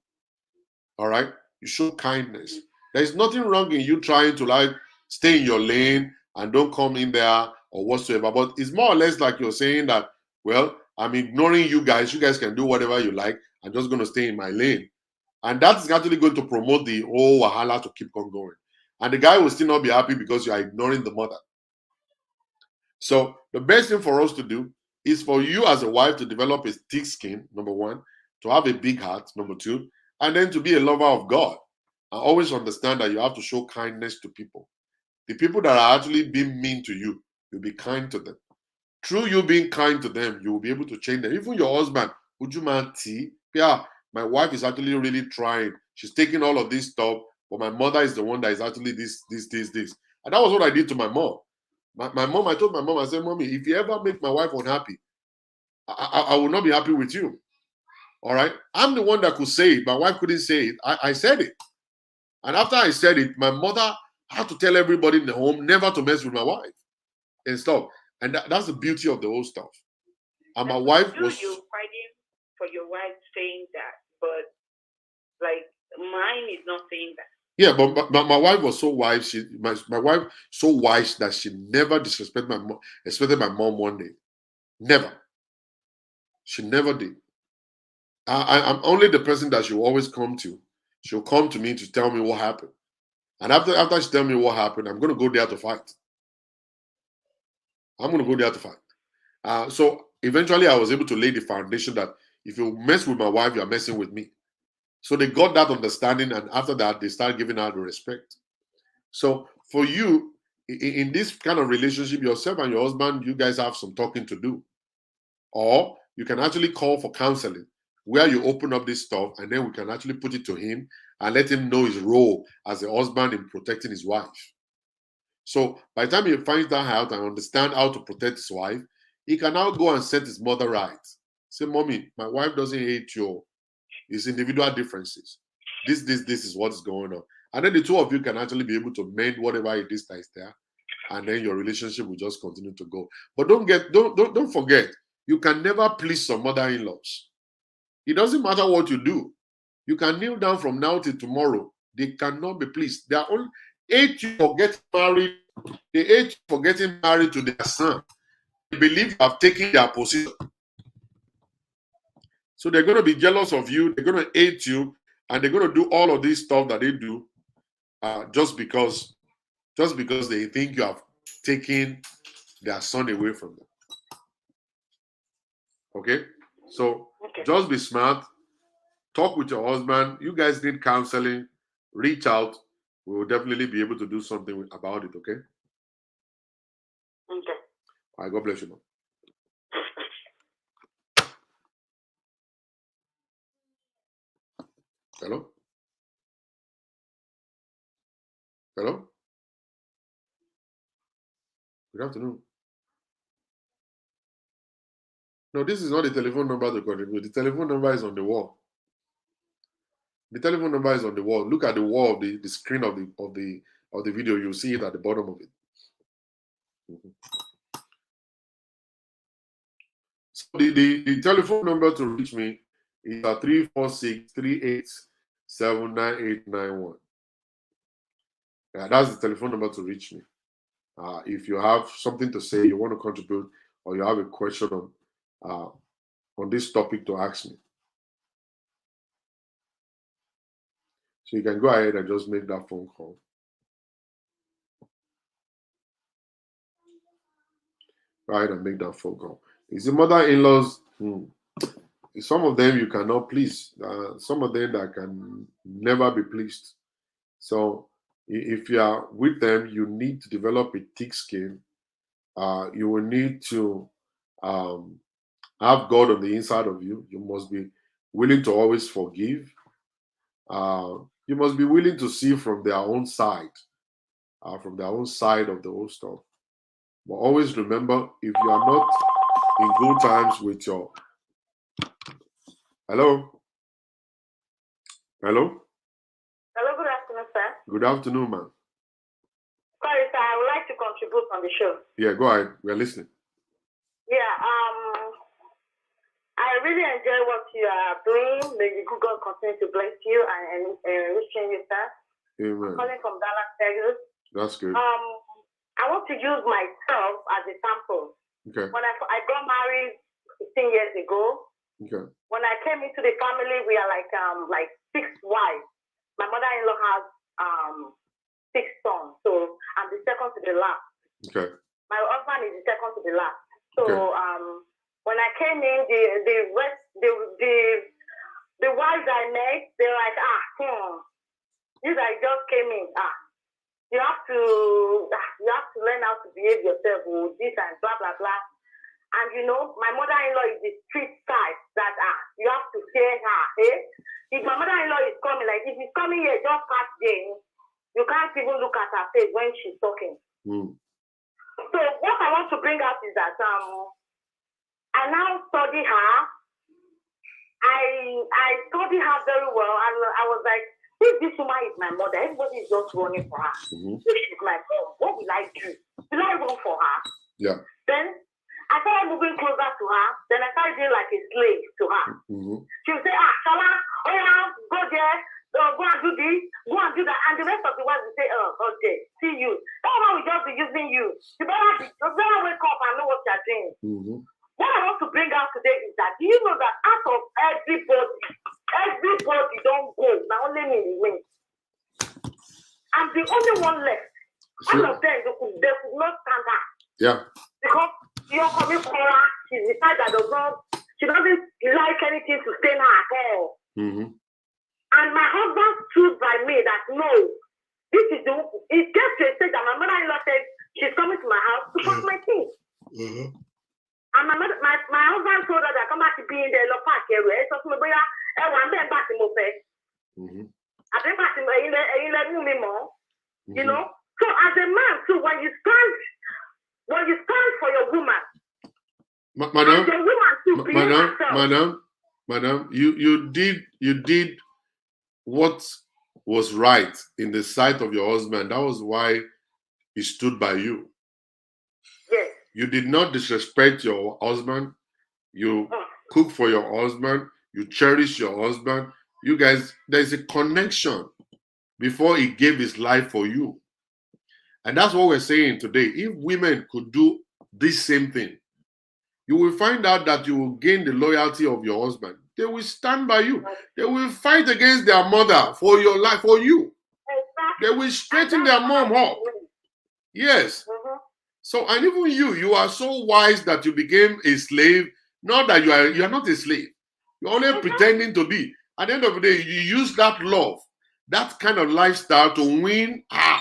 All right? You show kindness. There is nothing wrong in you trying to like stay in your lane and don't come in there or whatsoever. But it's more or less like you're saying that, well, I'm ignoring you guys. You guys can do whatever you like. I'm just going to stay in my lane. And that's actually going to promote the whole wahala to keep on going. And the guy will still not be happy because you are ignoring the mother. So the best thing for us to do is for you as a wife to develop a thick skin, number one, to have a big heart, number two, and then to be a lover of God. And always understand that you have to show kindness to people. The people that are actually being mean to you, you'll be kind to them. Through you being kind to them, you will be able to change them. Even your husband, would you man tea? Yeah, my wife is actually really trying. She's taking all of this stuff, but my mother is the one that is actually this. And that was what I did to my mom. My mom, I told my mom, I said, Mommy, if you ever make my wife unhappy, I will not be happy with you. All right? I'm the one that could say it. My wife couldn't say it. I said it. And after I said it, my mother had to tell everybody in the home never to mess with my wife and stuff. And that's the beauty of the whole stuff. And my wife was... You fighting for your wife saying that, but like mine is not saying that. Yeah, but my wife was so wise. My wife so wise that she never disrespected my mom, expected my mom one day. Never. She never did. I'm only the person that she'll always come to. She'll come to me to tell me what happened. And after she tells me what happened, I'm going to go there to fight. I'm going to go there to fight. So eventually I was able to lay the foundation that if you mess with my wife, you're messing with me. So they got that understanding, and after that, they started giving her the respect. So for you, in this kind of relationship, yourself and your husband, you guys have some talking to do. Or you can actually call for counseling, where you open up this stuff, and then we can actually put it to him and let him know his role as a husband in protecting his wife. So by the time he finds that out and understand how to protect his wife, he can now go and set his mother right. Say, mommy, my wife doesn't hate you. It's individual differences. This is what's going on. And then the two of you can actually be able to mend whatever it is that is there. And then your relationship will just continue to go. But don't forget, you can never please some mother-in-laws. It doesn't matter what you do. You can kneel down from now till tomorrow. They cannot be pleased. They are only hate you for getting married. They hate you for getting married to their son. They believe you have taken their position. So they're going to be jealous of you. They're going to hate you, and they're going to do all of this stuff that they do just because they think you have taken their son away from them. Okay? So just be smart. Talk with your husband. You guys need counseling. Reach out. We will definitely be able to do something about it. Okay? Okay. All right. God bless you, man. Hello? Hello? Good afternoon. No, this is not the telephone number to contribute. The telephone number is on the wall. The telephone number is on the wall. Look at the wall of the screen of the video. You'll see it at the bottom of it. So the telephone number to reach me is 346-387-9891. That's the telephone number to reach me. If you have something to say, you want to contribute, or you have a question on this topic to ask me. So you can go ahead and just make that phone call. Go ahead and make that phone call. It's the mother-in-laws. Some of them you cannot please. Some of them that can never be pleased. So if you are with them, you need to develop a thick skin. You will need to have God on the inside of you. You must be willing to always forgive. You must be willing to see from their own side of the whole stuff. But always remember, if you are not in good times with your... Hello? Hello, good afternoon, sir. Good afternoon, ma'am. Sorry, sir, I would like to contribute on the show. Yeah, go ahead. We are listening. Yeah, I really enjoy what you are doing. May the good God continue to bless you and enriching you, sir. Amen. I'm calling from Dallas, Texas. That's good. I want to use myself as a sample. Okay. When I got married 15 years ago, Okay. when I came into the family, we are like 6 wives. My mother-in-law has 6 sons, so I'm the second to the last. Okay. My husband is the second to the last. So Okay. When I came in, the wives I met, they're like, these I just came in. You have to learn how to behave yourself with this and blah blah blah. And you know, my mother-in-law is the street side that you have to fear her. If my mother-in-law is coming, like if she's coming here, just pass Jane, you can't even look at her face when she's talking. So what I want to bring out is that I now study her. I study her very well, and I was like, if this woman is my mother, everybody is just running for her. If she's my mom, what will I do? Will I run for her? Yeah. Then I started moving closer to her. Then I started being like a slave to her. She would say, Shala, go there, go and do this, go and do that. And the rest of the wives would say, okay, see you. That woman will just be using you. You better wake up and know what you're doing. What I want to bring out today is that, do you know that out of everybody don't go, now only me win. I'm the only one left. All of them, they could not stand up. Yeah. Because you're coming for her, she's the type that she doesn't like anything to stain her at all. And my husband stood by me that no, it gets to a stage that my mother-in-law said she's coming to my house to pack my things. And my husband told her that come back to be in the park area. So I'm back to Moped. I've been back to you know. So as a man, too, when you stand for your woman, Madam, the woman to madam, you did what was right in the sight of your husband. That was why he stood by you. Yes. You did not disrespect your husband. You cook for your husband. You cherish your husband. You guys, there's a connection before he gave his life for you. And that's what we're saying today. If women could do this same thing, you will find out that you will gain the loyalty of your husband. They will stand by you. They will fight against their mother for your life, for you. They will straighten their mom up. Yes. So, and even you are so wise that you became a slave. Not that you are not a slave. You're only pretending to be. At the end of the day, you use that love, that kind of lifestyle to win her.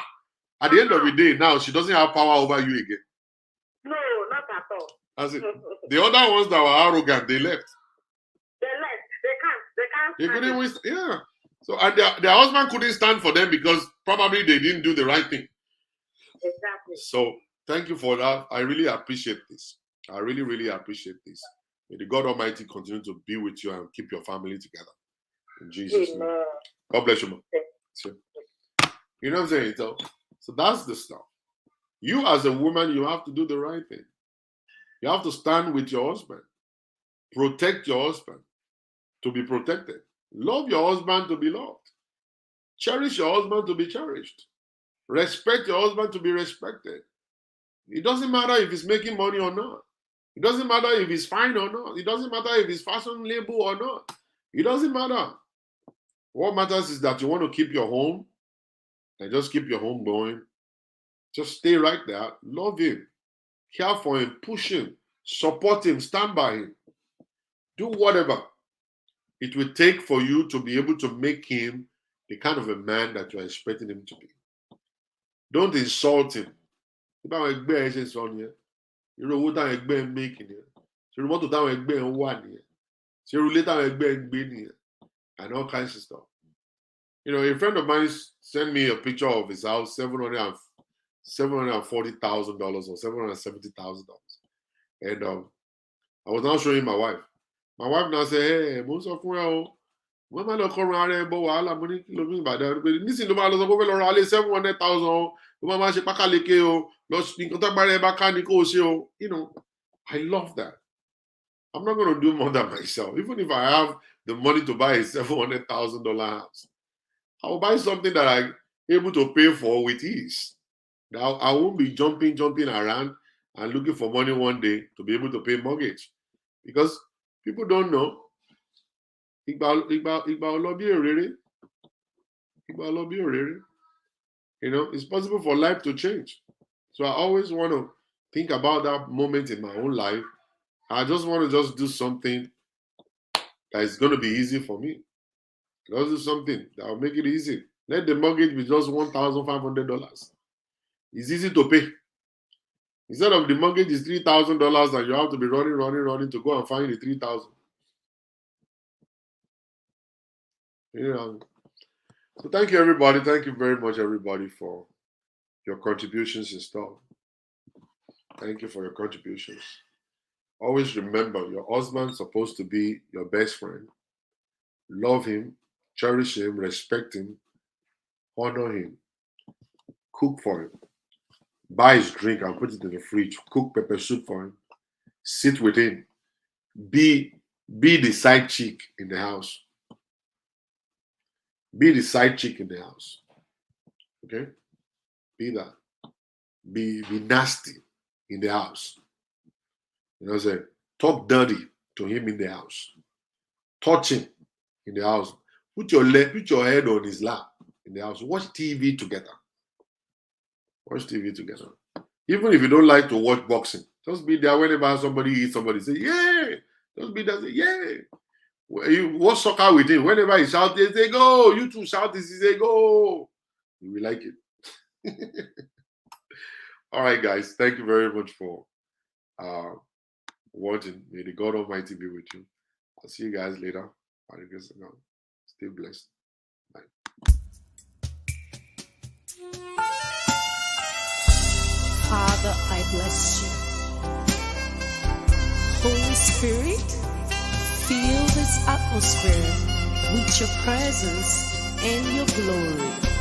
At the end of the day, now she doesn't have power over you again. No, not at all. That's it. The other ones that were arrogant, they left. They left. They can't. They couldn't. Yeah. So, and their husband couldn't stand for them because probably they didn't do the right thing. Exactly. So, thank you for that. I really appreciate this. I really, really appreciate this. May the God Almighty continue to be with you and keep your family together. In Jesus' name. God bless you, man. You know what I'm saying? So that's the stuff. You as a woman, you have to do the right thing. You have to stand with your husband. Protect your husband to be protected. Love your husband to be loved. Cherish your husband to be cherished. Respect your husband to be respected. It doesn't matter if he's making money or not. It doesn't matter if he's fine or not. It doesn't matter if he's fashion label or not. It doesn't matter. What matters is that you want to keep your home and just keep your home going. Just stay right there. Love him. Care for him. Push him. Support him. Stand by him. Do whatever it will take for you to be able to make him the kind of a man that you're expecting him to be. Don't insult him. Irú owó táwọn ẹgbẹ́ ń make nìyẹn. Irú mọ́tò táwọn ẹgbẹ́ ń wà nìyẹn. Irú ilé táwọn ẹgbẹ́ ń gbé nìyẹn. And all kinds of stuff. You know, a friend of mine sent me a picture of his house, $740,000 or $770,000. And I was now showing my wife. My wife now said, hey, most of well, when I look around there, but while I'm going to by the listen to my little over around 700,000. You know, I love that. I'm not going to do more than myself. Even if I have the money to buy a $700,000 house, I'll buy something that I'm able to pay for with ease. Now, I won't be jumping around and looking for money one day to be able to pay mortgage. Because people don't know. You know, it's possible for life to change. So I always want to think about that moment in my own life. I just want to just do something that is going to be easy for me. Let's do something that will make it easy. Let the mortgage be just $1,500. It's easy to pay. Instead of the mortgage is $3,000 and you have to be running to go and find the 3,000. You know. So thank you, everybody. Thank you very much, everybody, for your contributions and stuff. Thank you for your contributions. Always remember, your husband's supposed to be your best friend. Love him, cherish him, respect him, honor him, cook for him, buy his drink and put it in the fridge, cook pepper soup for him, sit with him, be the side chick in the house. Be the side chick in the house. Okay? Be that. Be nasty in the house. You know what I'm saying? Talk dirty to him in the house. Touch him in the house. Put your head on his lap in the house. Watch TV together. Watch TV together. Even if you don't like to watch boxing, just be there whenever somebody eats somebody. Say, yeah. Just be there. Say, yeah. You watch soccer with him. Whenever he shouts, they say, go. You two shout this, he say, go. You will like it. All right, guys. Thank you very much for watching. May the God Almighty be with you. I'll see you guys later. Stay blessed. Bye. bless you. Holy Spirit, fill this atmosphere with your presence and your glory.